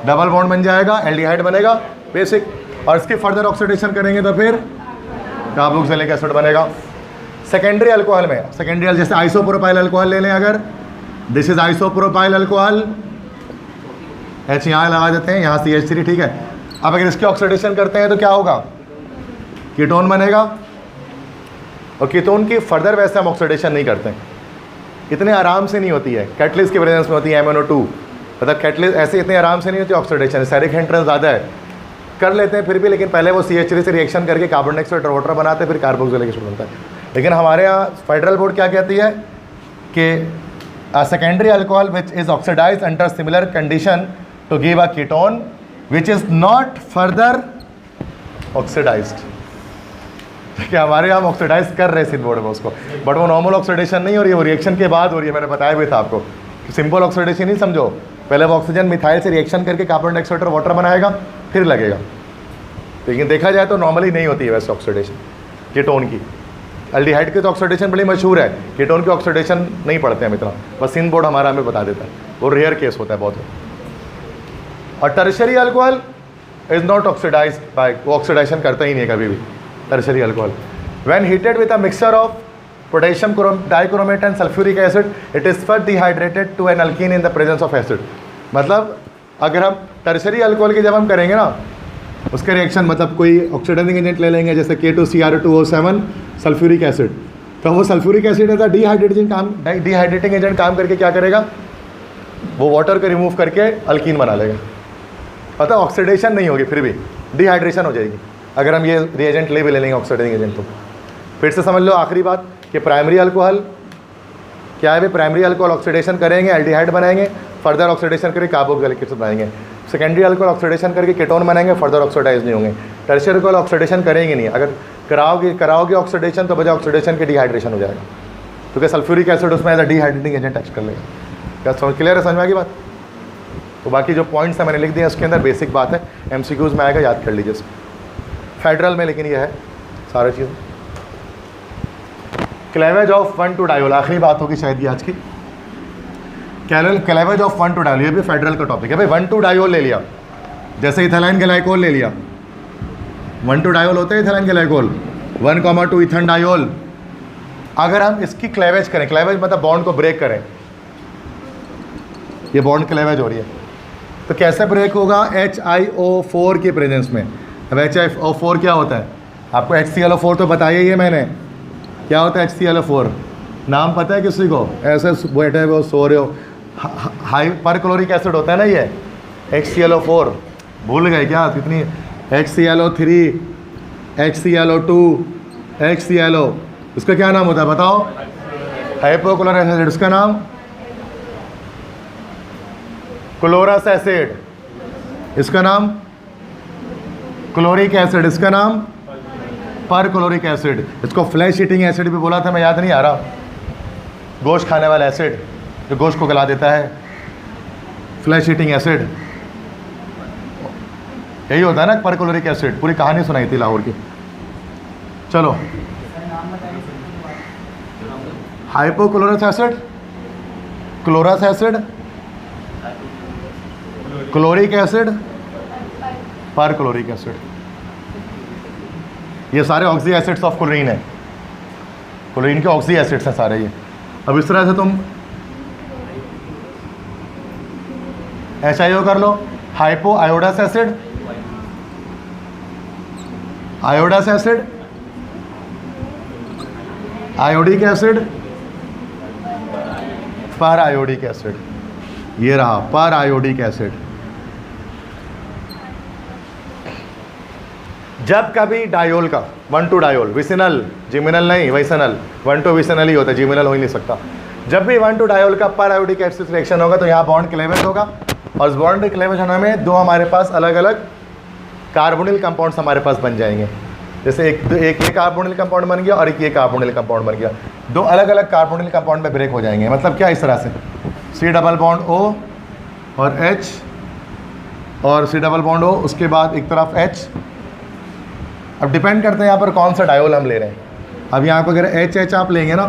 डबल बॉन्ड बन जाएगा, एल्डिहाइड बनेगा बेसिक, और इसकी फर्दर ऑक्सीडेशन करेंगे तो फिर कार्बोक्सिलिक एसिड बनेगा। सेकेंडरी अल्कोहल में, सेकेंडरी जैसे आइसोप्रोपाइल अल्कोहल ले लें, अगर this is isopropyl alcohol, H यहाँ लगा देते हैं, यहाँ CH3, ठीक है। अब अगर इसकी ऑक्सीडेशन करते हैं तो क्या होगा, कीटोन बनेगा, और कीटोन की फर्दर वैसे हम ऑक्सीडेशन नहीं करते, इतने आराम से नहीं होती है, कैटलिस्ट की प्रेजेंस में होती है MnO2, मतलब कैटलिस्ट ऐसे इतने आराम से नहीं होती ऑक्सीडेशन, स्टेरिक हिंड्रेंस ज़्यादा है, कर लेते हैं फिर भी, लेकिन पहले वो CH3 से रिएक्शन करके कार्बन डाइऑक्साइड और वाटर बनाते हैं, फिर कार्बोक्सिलिक एसिड बनता है। लेकिन हमारे यहाँ फेडरल बोर्ड क्या कहती है कि secondary alcohol which is oxidize under similar condition to give a ketone which is not further oxidized. ठीक है, हमारे यहाँ ऑक्सीडाइज कर रहे हैं बोर्ड में उसको, बट वो नॉर्मल ऑक्सीडेशन नहीं हो रही है, वो रिएक्शन के बाद हो रही है। मैंने बताया भी था आपको, सिंपल ऑक्सीडेशन नहीं समझो, पहले वो ऑक्सीजन मिथाइल से रिएक्शन करके कार्बन डाइऑक्साइड और वाटर बनाएगा, फिर लगेगा। लेकिन देखा जाए तो नॉर्मली नहीं होती है वैसे ऑक्सीडेशन कीटोन की, एल्डिहाइड की तो ऑक्सीडेशन बड़ी मशहूर है, कीटोन की ऑक्सीडेशन नहीं पढ़ते हम इतना, बस सिन बोर्ड हमारा हमें बता देता है, वो रेयर केस होता है बहुत। और tertiary alcohol is not oxidize by, वो ऑक्सीडाइजेशन करता ही नहीं है कभी भी tertiary alcohol. When heated with a mixture of potassium dichromate and sulphuric acid it is first dehydrated to an alkene in the presence of acid. मतलब अगर हम टर्शरी अल्कोहल की जब हम करेंगे ना उसके रिएक्शन, मतलब कोई ऑक्सीडाइजिंग एजेंट ले लेंगे जैसे K2CrO2O7 सल्फ्यूरिक एसिड, तो वो sulphuric acid as dehydrating agent काम करके क्या करेगा, वो वाटर को रिमूव करके अल्कीन बना लेगा। पता ऑक्सीडेशन नहीं होगी, फिर भी डिहाइड्रेशन हो जाएगी अगर हम ये रिएजेंट ले भी ले लेंगे ऑक्सीडाइजिंग एजेंट। तो फिर से समझ लो आखिरी बात कि प्राइमरी अल्कोहल क्या है, वे प्राइमरी अल्कोहल ऑक्सीडेशन करेंगे, एल्डिहाइड बनाएंगे, फर्दर ऑक्सीडेशन करके कार्बोक्सिलिक एसिड बनाएंगे। सेकेंडरी अल्कोहल ऑक्सीडेशन करके कीटोन बनाएंगे, फर्दर ऑक्सीडाइज नहीं होंगे। टर्शियरी अल्कोहल ऑक्सीडेशन करेंगे नहीं, अगर कराओगे ऑक्सीडेशन तो बजाय ऑक्सीडेशन के डिहाइड्रेशन हो जाएगा, क्योंकि सल्फ्यूरिक एसिड उसमें as a dehydrating agent act कर लेगा। क्या समझ क्लियर है, समझ में आ गई बात? तो बाकी जो पॉइंट्स है मैंने लिख दिया, उसके अंदर बेसिक बात है, MCQs में आएगा, याद कर लीजिए फेडरल में, लेकिन ये है सारा चीज़। क्लेवेज ऑफ 1,2-डायोल, आखिरी बात होगी शायद ये आज की। क्लेवेज ऑफ 1,2-डायोल, ये भी फेडरल का टॉपिक है भाई। 1,2-डायोल ले लिया, जैसे इथाइल ग्लाइकोल ले लिया, 1,2-डायोल होता है इथाइल ग्लाइकोल, 1,2 इथन डायोल। अगर हम इसकी क्लेवेज करें, क्लेवेज मतलब बॉन्ड को ब्रेक करें, ये बॉन्ड क्लेवेज हो रही है, तो कैसे ब्रेक होगा, HiO4 के प्रेजेंस में। अब HiO4 क्या होता है आपको, HClO4 तो बताया ही है मैंने, क्या होता है HClO4, नाम पता है किसी को, ऐसे बैठे हो सो रहे हो, हाई पर क्लोरिक एसिड होता है ना ये HClO4, भूल गए क्या कितनी, HClO3, HClO2, HClO, इसका क्या नाम होता है बताओ, हाइपोक्लोरिक एसिड, इसका नाम क्लोरस एसिड, इसका नाम क्लोरिक एसिड, इसका नाम पर क्लोरिक एसिड। इसको फ्लैश ईटिंग एसिड भी बोला था, मैं याद नहीं आ रहा, गोश्त खाने वाला एसिड जो गोश्त को गला देता है, फ्लैश ईटिंग एसिड, यही होता है ना पर क्लोरिक एसिड। पूरी कहानी सुनाई थी लाहौर की। चलो, hypochlorous acid, chlorous acid, chloric acid, perchloric acid, ये सारे ऑक्सी एसिड्स ऑफ क्लोरीन है, क्लोरीन के ऑक्सी एसिड्स हैं सारे ये। अब इस तरह से तुम HiO कर लो, hypo iodous acid, iodous acid, iodic acid, per iodic acid, ये रहा पर आयोडिक एसिड। जब कभी डायोल का 1,2-डायोल, विसिनल जिमिनल नहीं, वैसनल, 1,2 विसिनल ही होता है, जिमिनल हो ही नहीं सकता। जब भी 1,2-डायोल का पर आयोडिक एसिड रिएक्शन होगा तो यहाँ बॉन्ड क्लेवेज होगा, और उस बॉन्ड क्लेवेज होने में दो हमारे पास अलग अलग कार्बोनिल कंपाउंड्स हमारे पास बन जाएंगे। जैसे एक ये कार्बोनिल कंपाउंड बन गया और एक ये कार्बोनिल कंपाउंड बन गया, दो अलग अलग कार्बोनिल कंपाउंड में ब्रेक हो जाएंगे। मतलब क्या, इस तरह से C डबल बॉन्ड O और H, और C डबल बॉन्ड O, उसके बाद एक तरफ H। अब डिपेंड करते हैं यहाँ पर कौन सा डायोल हम ले रहे हैं। अब यहाँ पर अगर HH आप लेंगे ना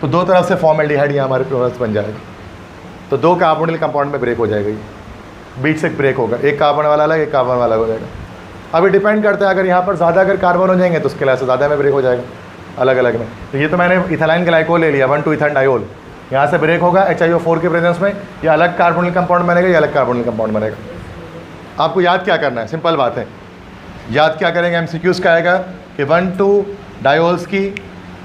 तो दो तरफ से फॉर्मेल्डिहाइड यहाँ हमारे प्रोडक्ट्स बन जाएगा, तो दो कार्बोनिल कंपाउंड में ब्रेक हो जाएगा, ये बीच से ब्रेक होगा, एक कार्बन वाला अलग, एक कार्बन वाला हो जाएगा। अभी डिपेंड करता है, अगर यहाँ पर ज़्यादा अगर कार्बन हो जाएंगे तो उसके लिए ज़्यादा में ब्रेक हो जाएगा अलग अलग में। तो ये तो मैंने इथाइल ग्लाइकोल ले लिया, 1,2 इथन डायोल, यहाँ से ब्रेक होगा HiO4 के प्रेजेंस में, ये अलग कार्बोनिल कंपाउंड बनेगा, ये अलग कार्बोनिल कंपाउंड बनेगा। आपको याद क्या करना है, सिंपल बात है, याद क्या करेंगे, MCQs का आएगा कि 1,2 डायोल्स की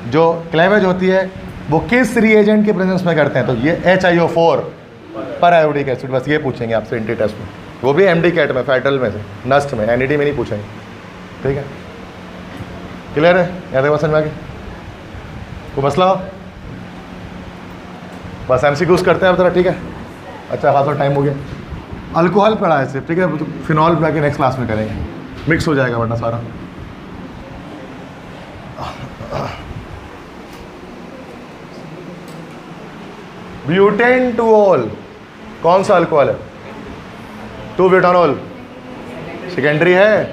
जो क्लेवेज होती है वो किस रिएजेंट के प्रेजेंस में करते हैं, तो ये HiO4 पर आयोडिक एसिड, बस ये पूछेंगे आपसे इंटी टेस्ट में, वो भी MD कैट में, फेडरल में से, नस्ट में, NED में नहीं पूछेंगे। ठीक है, क्लियर है, याद है, समझ में आ गया? कोई मसला हो? बस MCQs करते हैं अब जरा, ठीक है। अच्छा खासा टाइम हो गया, अल्कोहल पढ़ा है सिर्फ, ठीक है, तो फिनॉल जाके नेक्स्ट क्लास में करेंगे, मिक्स हो जाएगा वरना सारा। ब्यूटेन टूओल कौन सा अल्कोहल है, 2-ब्यूटानोल सेकेंडरी है,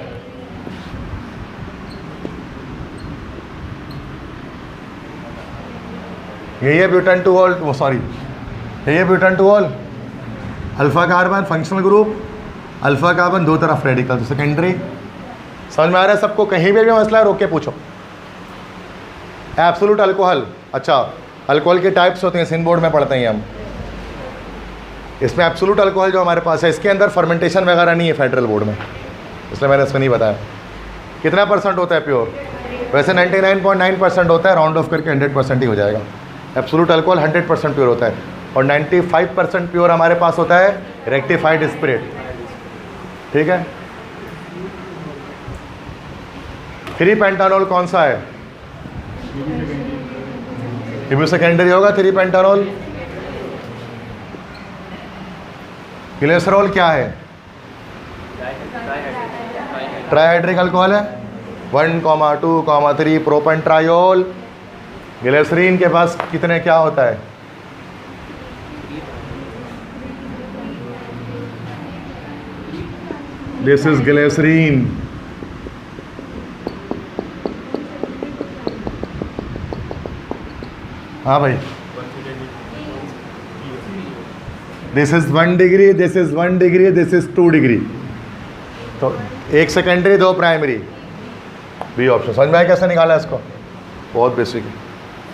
यही है ब्यूटेन टू ऑल, वो सॉरी यही है butane two all. Alpha carbon functional group, alpha carbon दो तरफ रेडिकल, तो सेकेंडरी। समझ में आ रहा है सबको? कहीं भी मसला है रोक के पूछो। एब्सोल्यूट अल्कोहल, अच्छा अल्कोहल के टाइप्स होते हैं, सिन बोर्ड में पढ़ते हैं हम। इसमें एब्सोल्यूट अल्कोहल जो हमारे पास है, इसके अंदर फर्मेंटेशन वगैरह नहीं है फेडरल बोर्ड में, इसलिए मैंने इसमें नहीं बताया। कितना परसेंट होता है प्योर? वैसे 99.9% होता है, राउंड ऑफ करके 100% ही हो जाएगा। एब्सोल्यूट अल्कोहल 100% प्योर होता है, और 95% प्योर हमारे पास होता है रेक्टिफाइड स्पिरिट। ठीक है, 3 पेंटानॉल कौन सा है? ये भी सेकेंडरी होगा 3 पेंटानॉल। ग्लिसरॉल क्या है? ट्राइहाइड्रिक अल्कोहल है। 1,2,3 प्रोपेन ट्रायोल। ग्लिसरीन के पास कितने क्या होता है? This is glycerine. हाँ भाई, this is 1 degree, this is 1 degree, this is 2 degree. तो एक सेकेंडरी, 2 प्राइमरी, बी ऑप्शन। समझ में आया कैसे निकाला इसको? बहुत बेसिक है,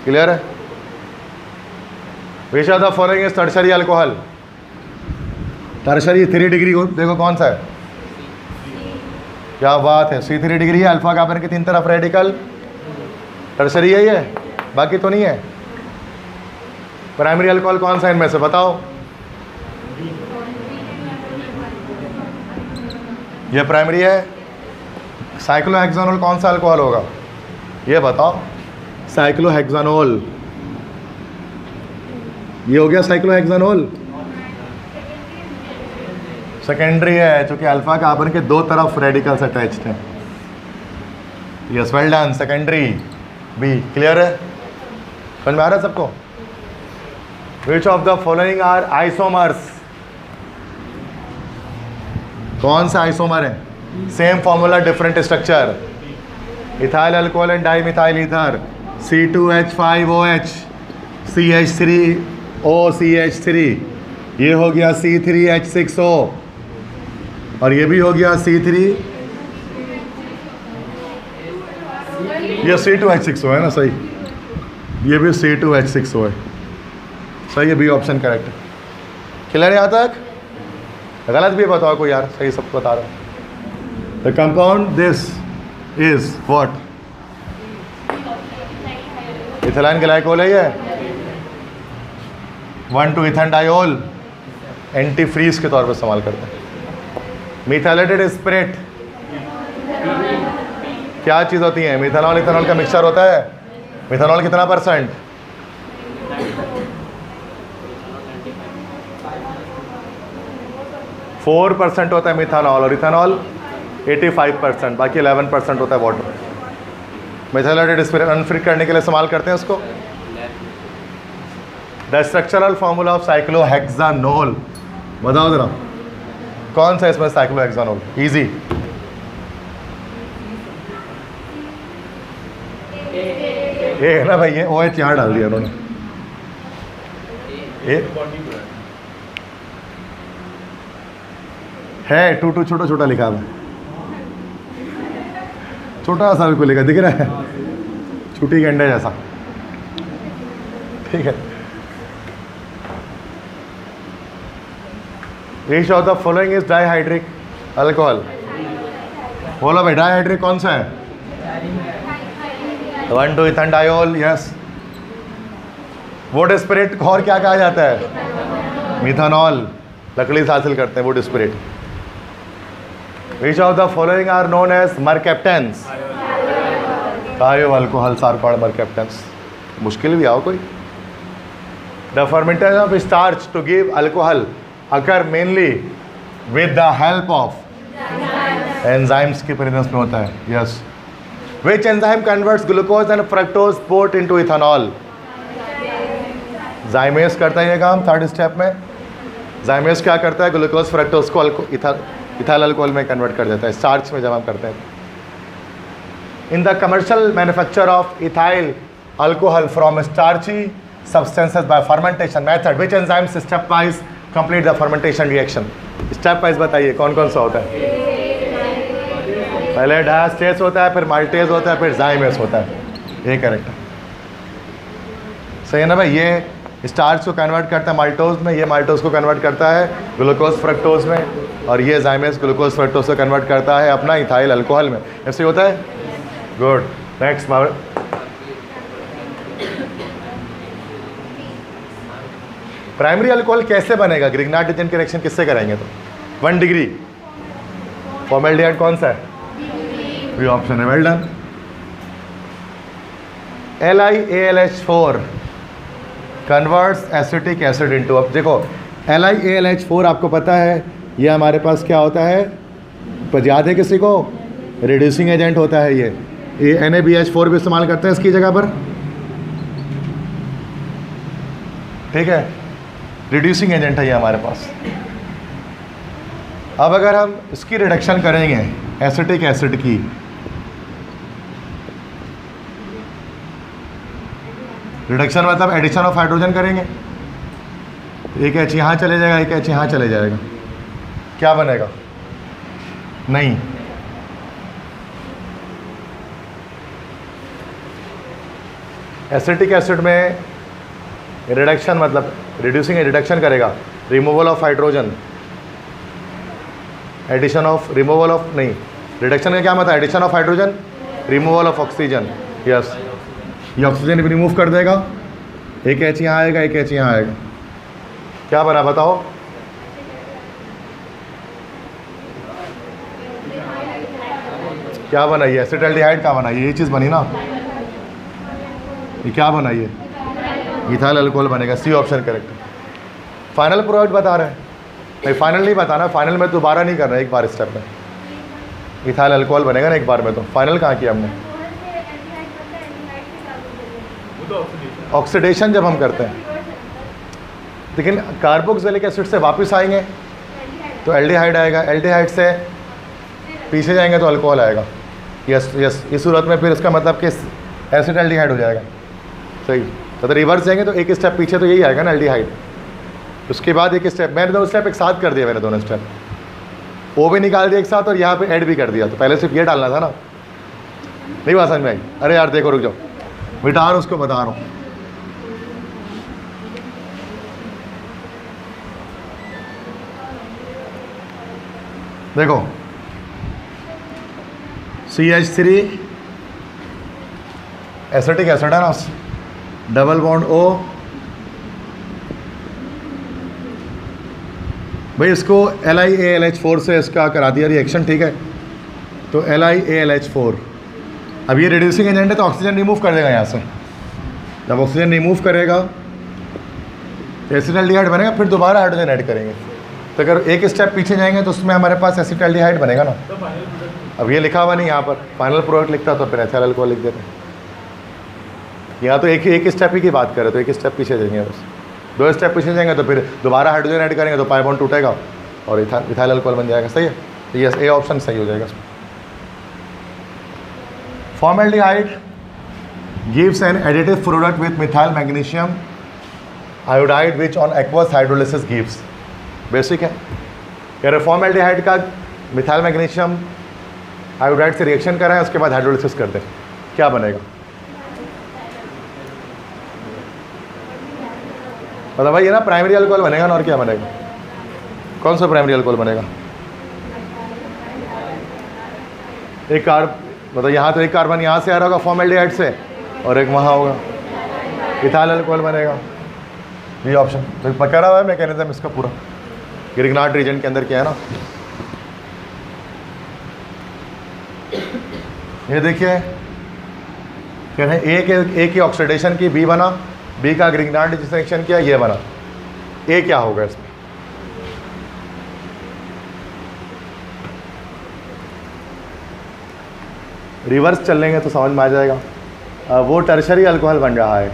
क्लियर है? Which are the following is tertiary alcohol? Tertiary 3 degree को देखो कौन सा है? क्या बात है, C3 डिग्री है। अल्फा कार्बन के 3 तरफ रेडिकल, टर्शरी यही है, बाकी तो नहीं है। प्राइमरी अल्कोहल कौन सा इनमें से बताओ? ये प्राइमरी है। साइक्लोहेक्सानोल कौन सा अल्कोहल होगा? ये बताओ। साइक्लोहेक्सानोल, ये हो गया साइक्लोहेक्सानोल, सेकेंडरी है, क्योंकि अल्फा कार्बन के 2 तरफ रेडिकल्स अटैच्ड हैं। Yes, well done, secondary B. Clear है? समझ में आ रहा है सबको? Which of the following are isomers? कौन सा आइसोमर है? Same formula different structure. Ethyl alcohol and dimethyl ether, C2H5OH, CH3OCH3, ये हो गया C3H6O, और ये भी हो गया C3, ये C2H6O है ना, सही, ये भी C2H6O है, सही है, बी ऑप्शन करेक्ट है। क्लियर है यहाँ तक? गलत भी बताओ कोई यार, सही सबको बता रहा हूँ। The compound this is what? Ethylene glycol है ये। 1,2-इथेनडायोल, एंटी फ्रीज के तौर पर इस्तेमाल करते हैं। मिथाइलेटेड स्पिरिट क्या चीज़ होती है? मिथानॉल इथेनॉल का मिक्सचर होता है। मिथानॉल कितना परसेंट? 4% होता है मिथानॉल, और इथेनॉल 85%, बाकी 11% होता है वाटर। मिथाइलेटेड स्पिरिट अनफ्रिक करने के लिए इस्तेमाल करते हैं उसको। द स्ट्रक्चरल फॉर्मूला ऑफ साइक्लोहेक्सानोल बताओ जरा, कौन सा इसमें साइक्लोहेक्सानोल? इजी, ये है ना भाई, ये OH यहाँ डाल दिया उन्होंने। है 2 छोटा छोटा लिखा है, छोटा सा बिल्कुल लिखा, दिख रहा है, छुट्टी के अंडे जैसा। ठीक है। Which of the following is dihydric alcohol? बोलो भाई, डाइहाइड्रिक कौन सा है? 1,2-इथेनडायोल, यस। वुड स्पिरिट और क्या कहा जाता है? मिथानॉल, लकड़ी से हासिल करते हैं would spirit. Which of the following are known as mercaptans? Thiol alcohols are called mercaptans. मुश्किल भी आओ कोई। The fermentation of starch to give alcohol occur mainly with the help of enzymes की प्रेजेंस में होता है। Yes. Which enzyme converts glucose and fructose both into ethanol? Zymase करता है ये काम 3rd स्टेप में। Zymase क्या करता है? ग्लूकोज फ्रक्टोज को इथाइल अल्कोहल में कन्वर्ट कर देता है, स्टार्च में जब हम करते हैं। In the commercial manufacture of ethyl alcohol from starchy substances by fermentation method. Which enzymes stepwise complete the fermentation reaction? Stepwise बताइए कौन कौन सा होता है? पहले डायस्टेज होता है, फिर माल्टेज होता है, फिर जाइमेस होता है. ये करेक्ट है, सही है ना भाई. ये स्टार्च को कन्वर्ट करता है माल्टोज में, ये माल्टोज को कन्वर्ट करता है ग्लूकोज फ्रक्टोज में, और ये जाइमेस ग्लूकोज फ्रक्टोज को कन्वर्ट करता है अपना इथाइल अल्कोहल में. ऐसे होता है. गुड. नेक्स्ट. प्राइमरी अल्कोहल कैसे बनेगा? ग्रिग्नार्ड रीजन की रिएक्शन किससे करेंगे? तो 1 डिग्री. फॉर्मेल्डिहाइड कौन सा है? बी ऑप्शन है. Well done. LiAlH4 converts acetic acid into. अब देखो LiAlH4 आपको पता है ये हमारे पास क्या होता है? याद है किसी को? रिड्यूसिंग एजेंट होता है. ये NaBH4 भी इस्तेमाल करते हैं इसकी जगह पर. ठीक है, रिड्यूसिंग एजेंट है ये हमारे पास. अब अगर हम इसकी रिडक्शन करेंगे एसिटिक एसिड की, रिडक्शन मतलब एडिशन ऑफ हाइड्रोजन करेंगे. एक एच यहाँ चले जाएगा, एक एच यहाँ चले जाएगा. क्या बनेगा? नहीं, एसिटिक एसिड में रिडक्शन मतलब रिड्यूसिंग रिडक्शन करेगा. Removal of hydrogen, addition of, removal of नहीं, रिडक्शन का क्या मतलब? Addition of hydrogen, removal of oxygen. Yes, ये ऑक्सीजन भी रिमूव कर देगा. एक एच यहाँ आएगा, एक एच यहाँ आएगा. क्या बना बताओ? क्या बना? ये एसिटाल्डिहाइड का बना. ये चीज़ बनी ना. ये क्या बना? ये इथाइल अल्कोहल बनेगा. C option correct. Final product बता रहे हैं? नहीं, फाइनल नहीं बताना. फाइनल में दोबारा नहीं करना, एक बार स्टेप में. इथाइल अल्कोहल बनेगा ना एक बार में. तो फाइनल कहाँ किया हमने? ऑक्सीडेशन जब हम करते हैं, लेकिन कार्बोक्सिलिक एसिड से वापस आएंगे तो एल्डिहाइड आएगा. एल्डिहाइड से पीछे जाएंगे तो अल्कोहल आएगा. यस यस, इस सूरत में फिर इसका मतलब कि एसिटाल्डिहाइड हो जाएगा. सही. तो रिवर्स जाएंगे तो एक स्टेप पीछे तो यही आएगा ना, एल्डिहाइड. उसके बाद एक स्टेप, मैंने 2 स्टेप एक साथ कर दिया. मैंने दोनों स्टेप वो भी निकाल दिया एक साथ और यहाँ पे ऐड भी कर दिया. तो पहले सिर्फ ये डालना था ना. नहीं बात समझ में आई? अरे यार देखो, रुक जाओ, मिटा रहा हूँ, उसको बता रहा हूँ. देखो CH3 एसिटिक एसिड है ना, डबल बॉन्ड O. भाई इसको LiAlH4 से इसका करा दिया रिएक्शन. ठीक है, तो LiAlH4 अब ये रिड्यूसिंग एजेंट है तो ऑक्सीजन रिमूव कर देगा यहाँ से. जब ऑक्सीजन रिमूव करेगा एसिटाल्डिहाइड बनेगा. फिर दोबारा हाइड्रोजन ऐड करेंगे. तो अगर एक स्टेप पीछे जाएंगे तो उसमें हमारे पास एसिटाल्डिहाइड बनेगा ना. अब ये लिखा हुआ नहीं यहाँ पर, फाइनल प्रोडक्ट लिखता तो फिर एथिल अल्कोहल लिख देते. यहाँ तो एक स्टेप ही की बात करें तो एक स्टेप पीछे जाएंगे. बस 2 स्टेप पीछे जाएंगे तो फिर दोबारा हाइड्रोजन ऐड करेंगे तो पाई बॉन्ड टूटेगा और इथाइल अल्कोहल बन जाएगा. सही है. तो यस, ए ऑप्शन सही हो जाएगा. Formaldehyde gives an additive product with methyl magnesium iodide which on aqueous hydrolysis gives. Basic है. कह रहे फॉर्मेल्डिहाइड का मिथाइल मैग्नीशियम आयोडाइड से रिएक्शन कराएं, उसके बाद हाइड्रोलिसिस कर दें, क्या बनेगा? मतलब भाई ये ना प्राइमरी अल्कोहल बनेगा ना, और क्या बनेगा? कौन सा प्राइमरी अल्कोहल बनेगा? एक कार्ब, मतलब यहाँ तो एक कार्बन यहाँ से आ रहा होगा फॉर्मेल्डिहाइड से और एक वहाँ होगा, इथाइल अल्कोहल बनेगा. ये ऑप्शन तो पकड़ा हुआ है मैकेनिज्म इसका पूरा. ग्रिग्नार्ड रीजन के अंदर क्या है ना, ये देखिए कह रहे हैं ए की ऑक्सीडेशन की बी बना, बी का ग्रिग्नार्ड रिएक्शन किया ये बना. ए क्या होगा इसमें? रिवर्स चल लेंगे तो समझ में आ जाएगा. वो टर्शरी अल्कोहल बन रहा है.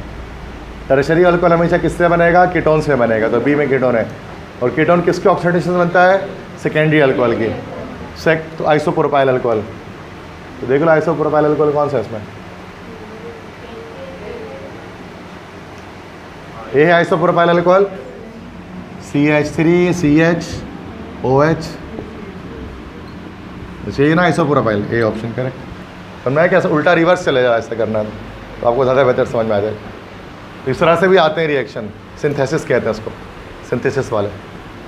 टर्शरी अल्कोहल हमेशा किससे बनेगा? कीटोन से बनेगा. तो बी में कीटोन है, और कीटोन किसके ऑक्सीडेशन बनता है? सेकेंडरी अल्कोहल की. तो आइसोप्रोपाइल अल्कोहल. तो देख लो आइसोप्रोपाइल अल्कोहल कौन सा है इसमें? ये है आइसोप्रोपाइल अल्कोहल, CH3CH OH, चाहिए ना आइसोप्रोपाइल, ए ऑप्शन करेक्ट। तो मैं कैसे उल्टा रिवर्स चले जाए, ऐसा करना तो आपको ज़्यादा बेहतर समझ में आ जाए। इस तरह से भी आते हैं रिएक्शन, सिंथेसिस कहते हैं उसको, सिंथेसिस वाले।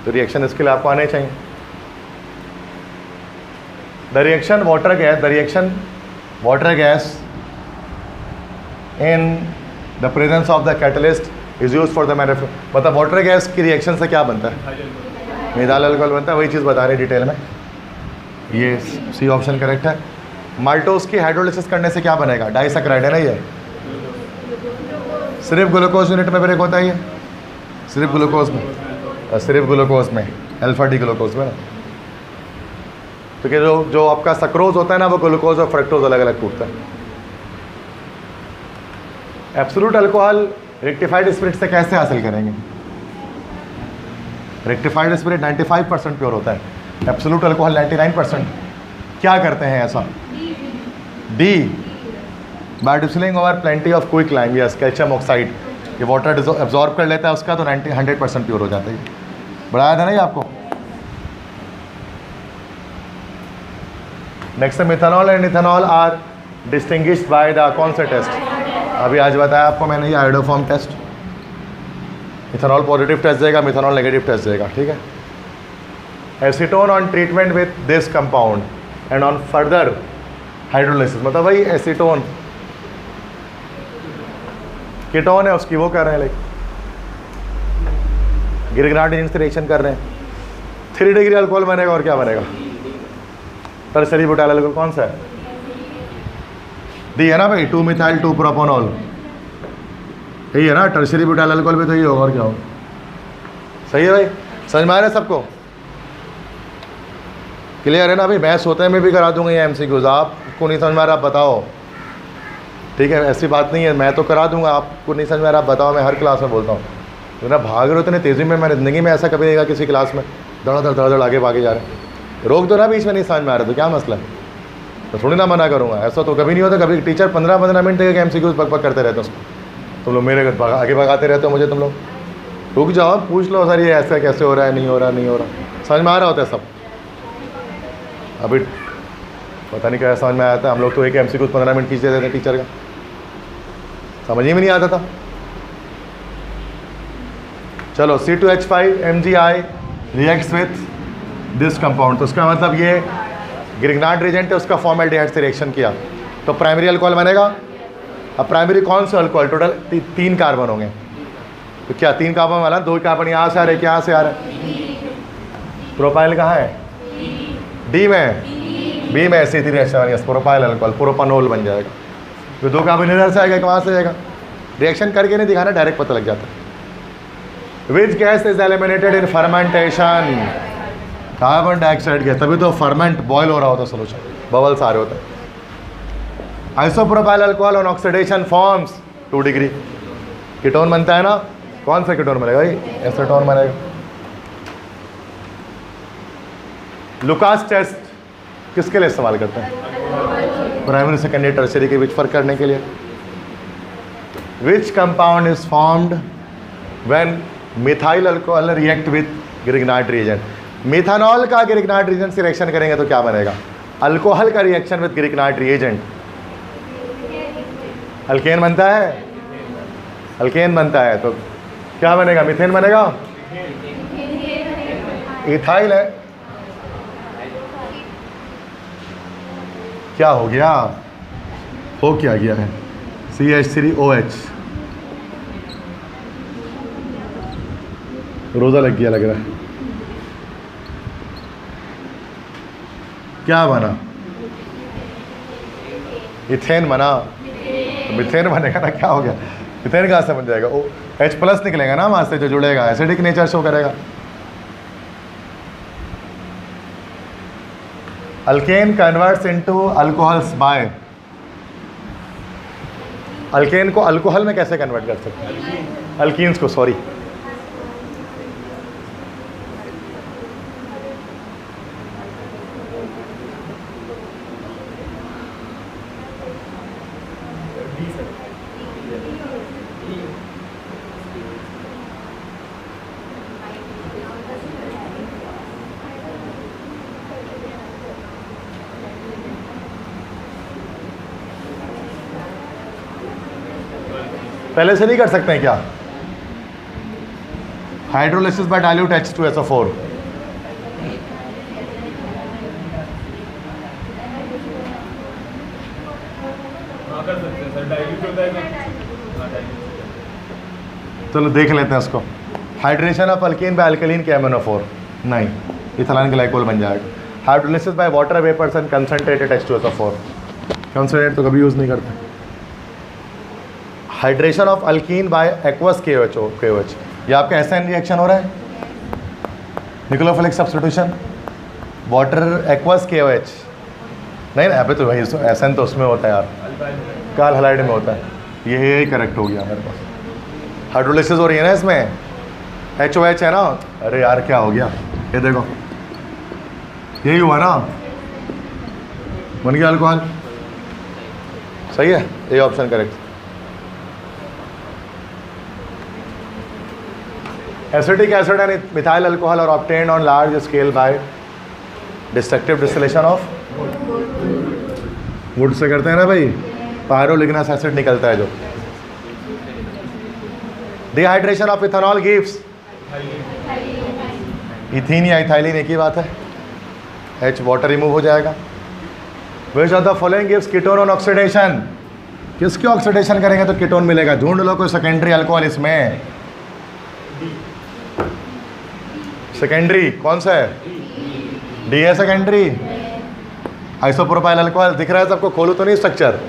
तो रिएक्शन इसके लिए आपको आने चाहिए। The reaction water gas in the presence of the catalyst is use for the manufacture. मतलब वाटर गैस की रिएक्शन से क्या बनता है? मिथाइल अल्कोहल बनता है। वही चीज़ बता रहे डिटेल में, ये सी ऑप्शन करेक्ट है। माल्टोज की हाइड्रोलिसिस करने से क्या बनेगा? डाइसैकराइड है ना ये। सिर्फ ग्लूकोज यूनिट में ब्रेक होता है ये, सिर्फ ग्लूकोज में अल्फा डी ग्लूकोज में ना। तो कि जो आपका सक्रोज होता है ना, वो ग्लूकोज और फ्रक्टोज अलग अलग टूटता है। एब्सोल्यूट अल्कोहल रेक्टिफाइड स्पिरिट से कैसे हासिल करेंगे? रेक्टिफाइड स्पिरिट 95% प्योर होता है, एब्सोल्यूट अल्कोहल 99%। क्या करते हैं ऐसा? D by distilling over plenty of quick lime, yes, calcium oxide, ये वाटर एब्जॉर्ब कर लेता है उसका, तो 100% प्योर हो जाता है। बढ़ाया था ना ये आपको। Next methanol and ethanol are distinguished by the कौन सा टेस्ट? अभी आज बताया आपको मैंने, ये iodoform test. Ethanol positive test देगा, मिथेनॉल नेगेटिव टेस्ट देगा, ठीक है। Acetone on treatment with this compound and on further hydrolysis, मतलब भाई एसीटोन कीटोन है उसकी, वो कर रहे हैं लाइक गिरग्नाड से रिएक्शन कर रहे हैं। 3 डिग्री अल्कोहल बनेगा और क्या बनेगा? टर्शरी ब्यूटाइल अल्कोहल कौन सा है? डी है ना भाई, 2 मिथाइल 2 प्रोपोनॉल, यही है ना। टर्शरी ब्यूटाइल अल्कोहल भी तो यही होगा और क्या होगा। सही है भाई, समझ में आ रहा है सबको? क्लियर है ना भाई? मैथ्स होते हैं, मैं भी करा दूंगा ये MCQs। आपको नहीं समझ में आ रहा आप बताओ, ठीक है, ऐसी बात नहीं है, मैं तो करा दूंगा। आपको नहीं समझ में आ रहा आप बताओ, मैं हर क्लास में बोलता हूँ। तो ना भाग रहे हो इतने तेज़ी में, मैंने ज़िंदगी में ऐसा कभी नहीं देखा किसी क्लास में धड़ आगे भागे जा रहे हैं। रोक दो ना बीच में, नहीं समझ में आ रहा तो क्या मसला है? तो थोड़ी ना मना करूँगा, ऐसा तो कभी नहीं होता। कभी टीचर 15-15 मिनट तक MCQs पक करते रहते हैं उसको, तुम लोग मेरे आगे भगाते रहते हो मुझे। तुम लोग रुक जाओ, पूछ लो सर ये ऐसा कैसे हो रहा है, नहीं हो रहा। समझ में आ रहा होता है सब। अभी पता नहीं क्या समझ में आया था। हम लोग तो एक MCQ 15 मिनट खींच देते थे टीचर का, समझ ही में नहीं आता था। चलो C2H5 MgI reacts with this compound, तो उसका मतलब ये ग्रिग्नार्ड रिएजेंट है, उसका फॉर्मेल्डिहाइड से रिएक्शन किया तो प्राइमरी अल्कोहल बनेगा। अब प्राइमरी कौन सा अल्कोहल? टोटल 3 कार्बन होंगे, तो क्या 3 कार्बन वाला 2 कार्बन यहाँ से आ रहे, क्या से आ रहे? प्रोपाइल कहाँ है? डी में, बी में C3H7, प्रोपाइल अल्कोहल, प्रोपानोल बन जाएगा। तो 2 कार्बन इधर से आएगा, कहाँ से जाएगा? रिएक्शन करके नहीं दिखाना, डायरेक्ट पता लग जाता है। Which gas is eliminated in fermentation? Carbon dioxide gas, तभी तो फर्मेंट बॉयल हो रहा होता है, सोल्यूशन बबल्स आ रहे होते हैं। Isopropyl alcohol on oxidation forms 2 degree ketone बनता है ना। कौन सा कीटोन बनेगा भाई? एसीटोन बनेगा। लुकास टेस्ट किसके लिए इस्तेमाल करते हैं? प्राइमरी सेकेंडरी टर्शरी के बीच फर्क करने के लिए। Which compound is formed when methyl alcohol react with Grignard reagent? Methanol का ग्रिग्नार्ड रिएजेंट से रिएक्शन करेंगे तो क्या बनेगा? अल्कोहल का reaction with Grignard reagent alkane बनता है, अल्केन बनता है, तो क्या बनेगा? मीथेन बनेगा। इथाइल है, क्या हो गया? हो क्या गया है? CH3OH। रोज़ा लग गया लग रहा है। क्या बना? इथेन बना। मिथेन बनेगा ना, क्या हो गया? मिथेन कहाँ से बन जाएगा? ओ H+ निकलेगा ना वहाँ से, जो जुड़ेगा, एसिडिक नेचर शो करेगा। Alkane converts into alcohols by, alkane को अल्कोहल में कैसे कन्वर्ट कर सकते हैं? अल्कीन्स को, सॉरी। पहले से नहीं कर सकते हैं क्या? Hydrolysis by dilute H2SO4। चलो देख लेते हैं उसको। Hydration of alkene by alkaline KMnO4 नहीं, इथाइल ग्लाइकोल बन जाएगा। Hydrolysis by water vapours and concentrated H2SO4, concentrate तो कभी यूज़ नहीं करते। Hydration of alkene by aqueous KOH, ये आपका SN रिएक्शन हो रहा है, nucleophilic substitution, water aqueous KOH नहीं ना, अभी तो वही SN तो उसमें होता है यार, काल हलाइड में होता है। ये करेक्ट हो गया मेरे पास। हाइड्रोलिसिस हो रही है ना इसमें, HOH है ना। अरे यार क्या हो गया, ये देखो यही हुआ ना, बन गया अल्कोहल। सही है, ये option correct. Acetic acid and methyl alcohol are obtained on large scale by destructive distillation of wood से करते हैं ना भाई, पायरोलिग्नस एसिड निकलता है जो। Dehydration of ethanol gives ethene या इथाइलिन, एक ही बात है। H वाटर रिमूव हो जाएगा। विच of the following gives ketone on oxidation, किसके ऑक्सीडेशन करेंगे तो कीटोन मिलेगा? ढूंढ लो कोई सेकेंडरी अल्कोहल इसमें। सेकेंडरी कौन सा है? डी है सेकेंडरी। आइसोप्रोपाइल अल्कोहल दिख रहा है सबको? खोलो तो नहीं स्ट्रक्चर,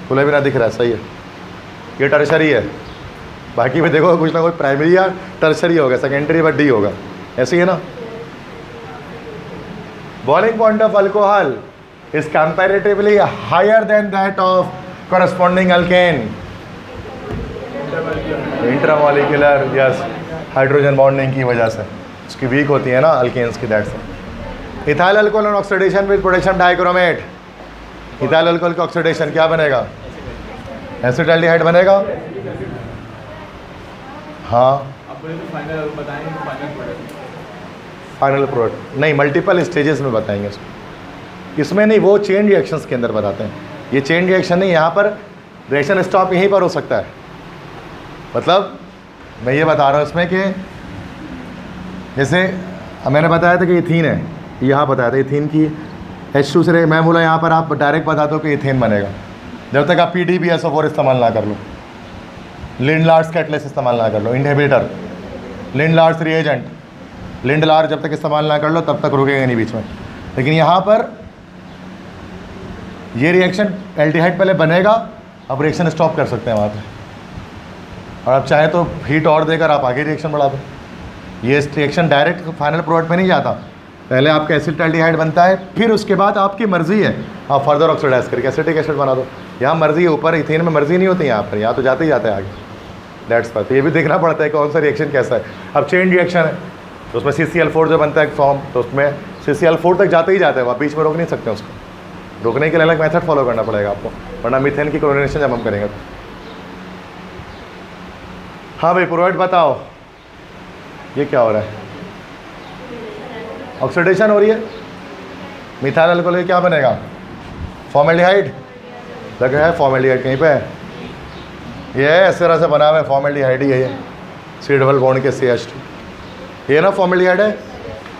खुले बिना दिख रहा है, सही है। ये टर्शरी है, बाकी भी देखो कुछ ना कुछ प्राइमरी या टर्शरी होगा, सेकेंडरी बट डी होगा, ऐसे ही है ना। Boiling point of alcohol is comparatively higher than that of corresponding alkane, intramolecular, yes, hydrogen bonding की वजह से उसकी वीक होती है ना अल्केन्स की, that's it. Ethyl alcohol oxidation with potassium dichromate, ethyl alcohol का ऑक्सीडेशन क्या बनेगा? एसिटाल्डिहाइड बनेगा। हाँ, फाइनल प्रोडक्ट नहीं, मल्टीपल स्टेजेस में बताएंगे उसको, इसमें नहीं, वो चेन रिएक्शंस के अंदर बताते हैं। ये चेन रिएक्शन नहीं, यहाँ पर रिएक्शन स्टॉप यहीं पर हो सकता है। मतलब मैं ये बता रहा हूँ इसमें कि जैसे मैंने बताया था कि इथीन है, यहाँ बताया था इथीन की H2 से मैं बोला यहाँ पर आप डायरेक्ट बता दो कि इथेन बनेगा, जब तक आप PDBSO4 इस्तेमाल ना कर लो, लिंडलार्स कैटलिस्ट इस्तेमाल ना कर लो, इनहिबिटर, लिंडलार्स रिएजेंट, लिंडलार जब तक इस्तेमाल ना कर लो तब तक रुकेगा नहीं बीच में। लेकिन यहाँ पर ये रिएक्शन एल्डिहाइड पहले बनेगा, अब रिएक्शन स्टॉप कर सकते हैं वहाँ पे, और आप चाहे तो हीट और देकर आप आगे रिएक्शन बढ़ा दो। ये रिएक्शन डायरेक्ट फाइनल प्रोडक्ट में नहीं जाता, पहले आपका एसिटाल्डिहाइड बनता है, फिर उसके बाद आपकी मर्जी है आप फर्दर ऑक्सीडाइज करके एसिटिक एसिड बना दो। यहाँ मर्जी है, ऊपर इथेन में मर्जी नहीं होती यहाँ पर, यहाँ तो जाते ही जाते हैं आगे, दैट्स बात। ये भी देखना पड़ता है कौन सा रिएक्शन कैसा है। अब चेन रिएक्शन है तो उसमें CCl4 जो बनता है फॉर्म, तो उसमें CCl4 तक जाते ही जाते हैं, वहाँ बीच में रोक नहीं सकते उसको, रोकने के लिए अलग मेथड फॉलो करना पड़ेगा आपको, वरना मीथेन की क्लोरीनेशन जब हम करेंगे तो। हाँ भाई प्रोवाइड बताओ, ये क्या हो रहा है? ऑक्सीडेशन हो रही है, मिथाइल अल्कोहल क्या बनेगा? फॉर्मेल्डिहाइड लग रहा है, फॉर्मेल्डिहाइड कहीं पे है, ये है इस तरह से बना हुआ है, फॉर्मेल्डिहाइड ही है ये, C डबल बॉन्ड के CH2, ये ना फॉर्मेल्डिहाइड है।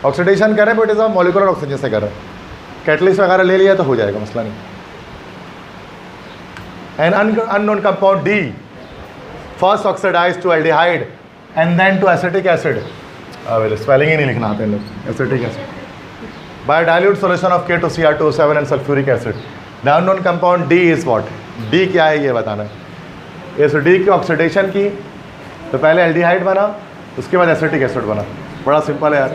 ऑक्सीडेशन कर रहे हैं बट इस मॉलिकुलर ऑक्सीजन से कर रहे हैं, कैटलिस्ट वगैरह ले लिया तो हो जाएगा, मसला नहीं। An unknown compound D first oxidize to aldehyde and then to acetic acid, spelling ही नहीं लिखना आते हैं लोग, acetic acid, by dilute solution of K2Cr2O7 and sulphuric acid. The unknown compound D is what? D क्या है ये बताना है। इस D की ऑक्सीडेशन की तो पहले एल्डिहाइड बना, उसके बाद एसिटिक एसिड बना, बड़ा सिंपल है यार,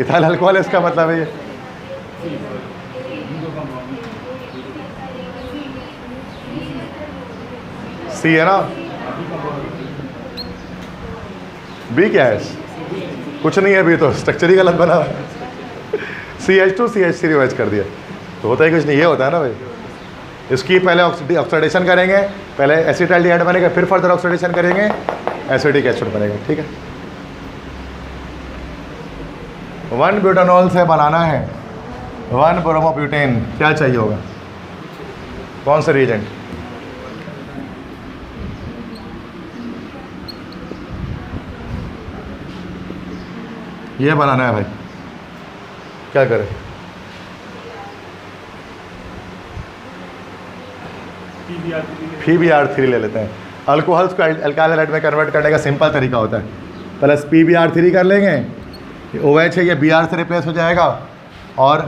इथाइल अल्कोहल इसका मतलब है ये। C है ना, B क्या है? कुछ नहीं है अभी तो, स्ट्रक्चर ही गलत बना, CH2 CH3 कर दिया तो होता ही कुछ नहीं, ये होता है ना भाई। इसकी पहले ऑक्सीडेशन करेंगे, पहले एसिटाल्डिहाइड बनेगा, फिर फर्दर ऑक्सीडेशन करेंगे, एसिटिक एसिड बनेगा, ठीक है। 1 ब्यूटानॉल से बनाना है 1 ब्रोमोब्यूटेन, क्या चाहिए होगा? कौन सा रिएजेंट? ये बनाना है भाई, क्या करें? PbR3 ले लेते हैं। अल्कोहल्स को अल्काइल हैलाइड में कन्वर्ट करने का सिंपल तरीका होता है, प्लस PbR3 कर लेंगे, OH है ये Br से रिप्लेस हो जाएगा और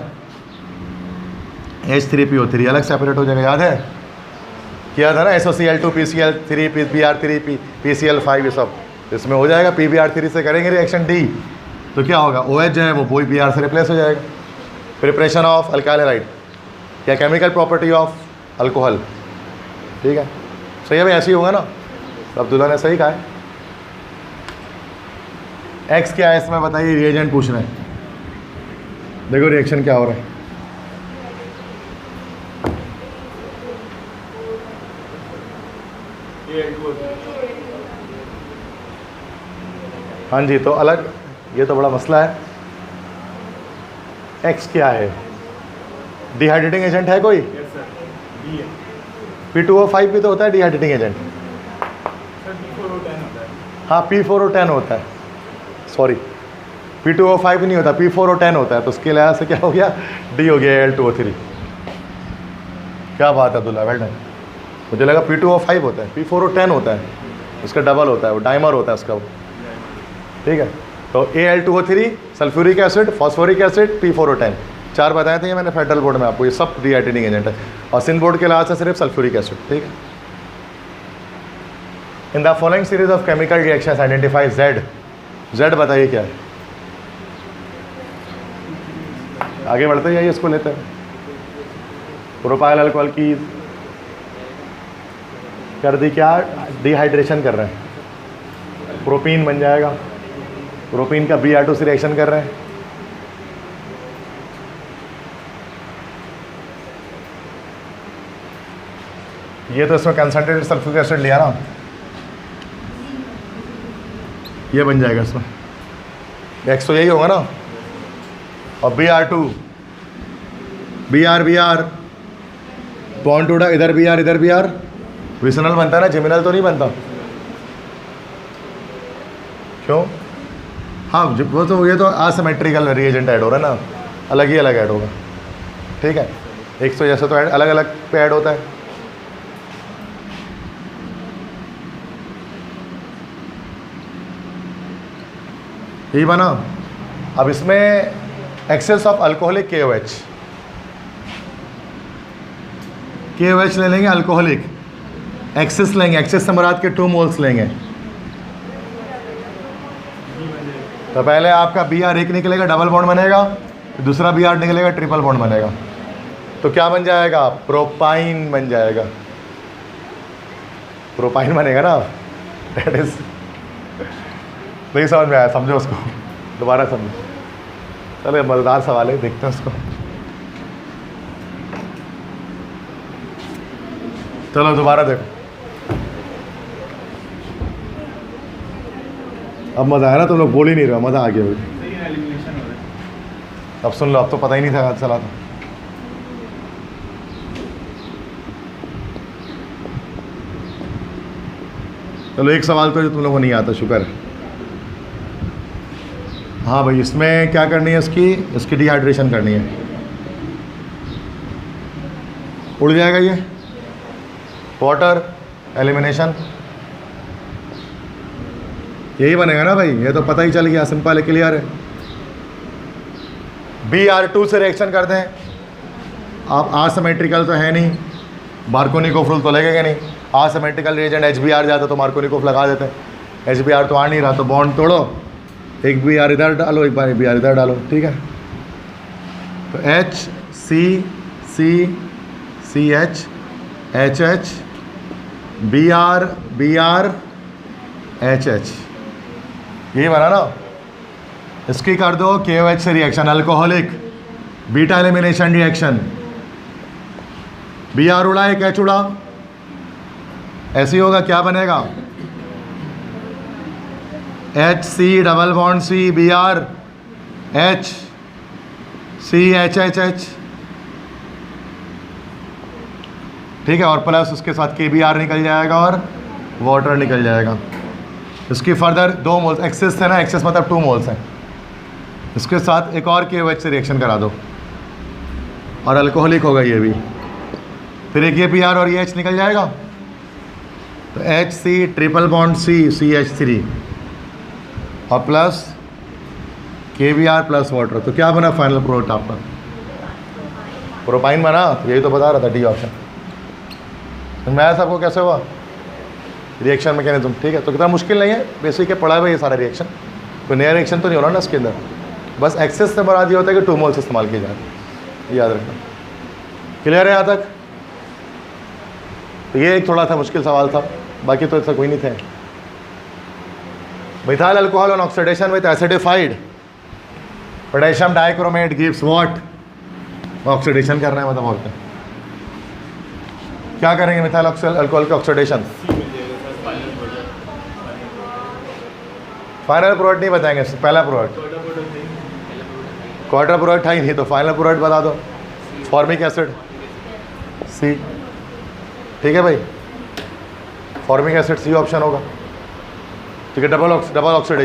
H3PO3 अलग सेपरेट हो जाएगा। याद है किया था ना, SOCl2 PCl3 Br3 PCl5 ये सब इसमें हो जाएगा। PbR3 से करेंगे रिएक्शन D तो क्या होगा, OH जो है वो वही Br से रिप्लेस हो जाएगा। प्रिपरेशन ऑफ अल्काइल हैलाइड या केमिकल प्रॉपर्टी ऑफ अल्कोहल, ठीक है सही है भाई, ऐसे ही होगा ना। तो अब्दुल्ला ने सही कहा है। एक्स क्या है इसमें बताइए, रिएजेंट पूछ रहे हैं। देखो रिएक्शन क्या हो रहा है, हाँ जी तो अलग, ये तो बड़ा मसला है। एक्स क्या है, डिहाइड्रेटिंग एजेंट है कोई? P2O5 भी तो होता है डिहाइड्रेटिंग एजेंट। हाँ P4O10 होता है, सॉरी P2O5 नहीं होता, P4O10 होता है। तो उसके लिहाज से क्या हो गया, D हो गया Al2O3। क्या बात है अब्दुल्ला, वेल डन। मुझे लगा P2O5 होता है, P4O10 होता है, उसका डबल होता है, वो डाइमर होता है उसका वो, ठीक है। तो Al2O3 sulphuric acid, phosphoric acid, P4O10 चार बताए थे ये मैंने फेडरल बोर्ड में आपको, ये सब डिहाइड्रेटिंग एजेंट है। और सिंध बोर्ड के लिहाज से सिर्फ सल्फ्यूरिक एसिड, ठीक है। In the following series of chemical reactions identify Z। Z बताइए क्या है, आगे बढ़ते जाइए, इसको लेते हैं। प्रोपाइल अल्कोहल की कर दी क्या, डिहाइड्रेशन कर रहे हैं, प्रोपीन बन जाएगा। प्रोपीन का Br2 से रिएक्शन कर रहे हैं, ये तो इसमें कंसंट्रेटेड सल्फ्यूरिक एसिड लिया ना, ये बन जाएगा इसमें, एक्स तो यही होगा ना। और Br2 Br बॉन्ड टूटा, इधर Br इधर Br, विसनल बनता है ना, जिमिनल तो नहीं बनता, क्यों? हाँ वो तो, ये तो असिमेट्रिकल रिएजेंट ऐड हो रहा है ना, अलग ही अलग ऐड होगा, ठीक है। एक तो जैसे तो ऐड अलग अलग पे ऐड होता है। यही बना। अब इसमें एक्सेस ऑफ अल्कोहलिक KOH ले लेंगे, अल्कोहलिक एक्सेस लेंगे, एक्सेस से मुराद के 2 मोल्स लेंगे। तो पहले आपका Br एक निकलेगा, डबल बॉन्ड बनेगा, दूसरा Br निकलेगा, ट्रिपल बॉन्ड बनेगा। तो क्या बन जाएगा, प्रोपाइन बन जाएगा, प्रोपाइन बनेगा ना, दैट इज, नहीं समझ में आया, समझो उसको, दोबारा समझो। चलो मज़ेदार सवाल है, देखते हैं उसको। चलो दोबारा देखो, अब मज़ा आया ना, तुम लोग बोल ही नहीं रहे, मज़ा आ गया। अब सुन लो, अब तो पता ही नहीं था चला था। चलो एक सवाल तो जो तुम लोगों को नहीं आता, शुक्र है। हाँ भाई, इसमें क्या करनी है, इसकी डिहाइड्रेशन करनी है। उड़ जाएगा ये वाटर एलिमिनेशन, यही बनेगा ना भाई, ये तो पता ही चल गया, सिंपल है, क्लियर है। Br2 से रिएक्शन कर दें, आप असिमेट्रिकल तो है नहीं, मार्कोनिकोफिल तो लगेगा नहीं, असिमेट्रिकल रिएजेंट HBr जाता तो मार्कोनिकोफ लगा देते हैं, HBr तो आ नहीं रहा, तो बॉन्ड तोड़ो, एक Br इधर डालो, एक बार Br इधर डालो, ठीक है। तो HCCCH HH Br HH, यही बना ना। इसकी कर दो KOH से reaction, alcoholic beta elimination reaction, Br उड़ा, एक H उड़ा, ऐसे ही होगा, क्या बनेगा, HC double bond C Br H C H H H, ठीक है। और प्लस उसके साथ KBr निकल जाएगा और वाटर निकल जाएगा। इसकी फर्दर 2 मोल्स, एक्सेस है ना, एक्सेस मतलब 2 मोल्स हैं, इसके साथ एक और KOH से रिएक्शन करा दो और अल्कोहलिक होगा ये भी, फिर एक ये PR और ये H निकल जाएगा, तो HC ट्रिपल बॉन्ड CH3 और प्लस KBr प्लस वाटर, तो क्या बना फाइनल प्रोडक्ट आपका? प्रोपाइन बना। तो यही तो बता रहा था, डी ऑप्शन। मैं सबको कैसे हुआ रिएक्शन मैकेनिज्म, ठीक है। तो कितना मुश्किल नहीं है, बेसिक है, पढ़ा हुआ ये सारा रिएक्शन, कोई नया रिएक्शन तो नहीं हो रहा ना इसके अंदर, बस एक्सेस से बड़ा दिया होता है कि 2 मोल्स इस्तेमाल किए जाते हैं, याद रखना। क्लियर है यहाँ तक? तो ये एक थोड़ा सा मुश्किल सवाल था, बाकी तो ऐसा कोई नहीं थे। Methyl alcohol on oxidation with acidified potassium dichromate gives what? Oxidation करना है, मतलब बोलते हैं क्या करेंगे मिथाइल अल्कोहल के ऑक्सीडेशन? फाइनल प्रोडक्ट नहीं बताएंगे, पहला प्रोडक्ट, क्वार्टर प्रोडक्ट है ही नहीं, तो फाइनल प्रोडक्ट बता दो। फॉर्मिक एसिड C, ठीक है भाई, फॉर्मिक एसिड C ऑप्शन होगा, ठीक है। Double oxidation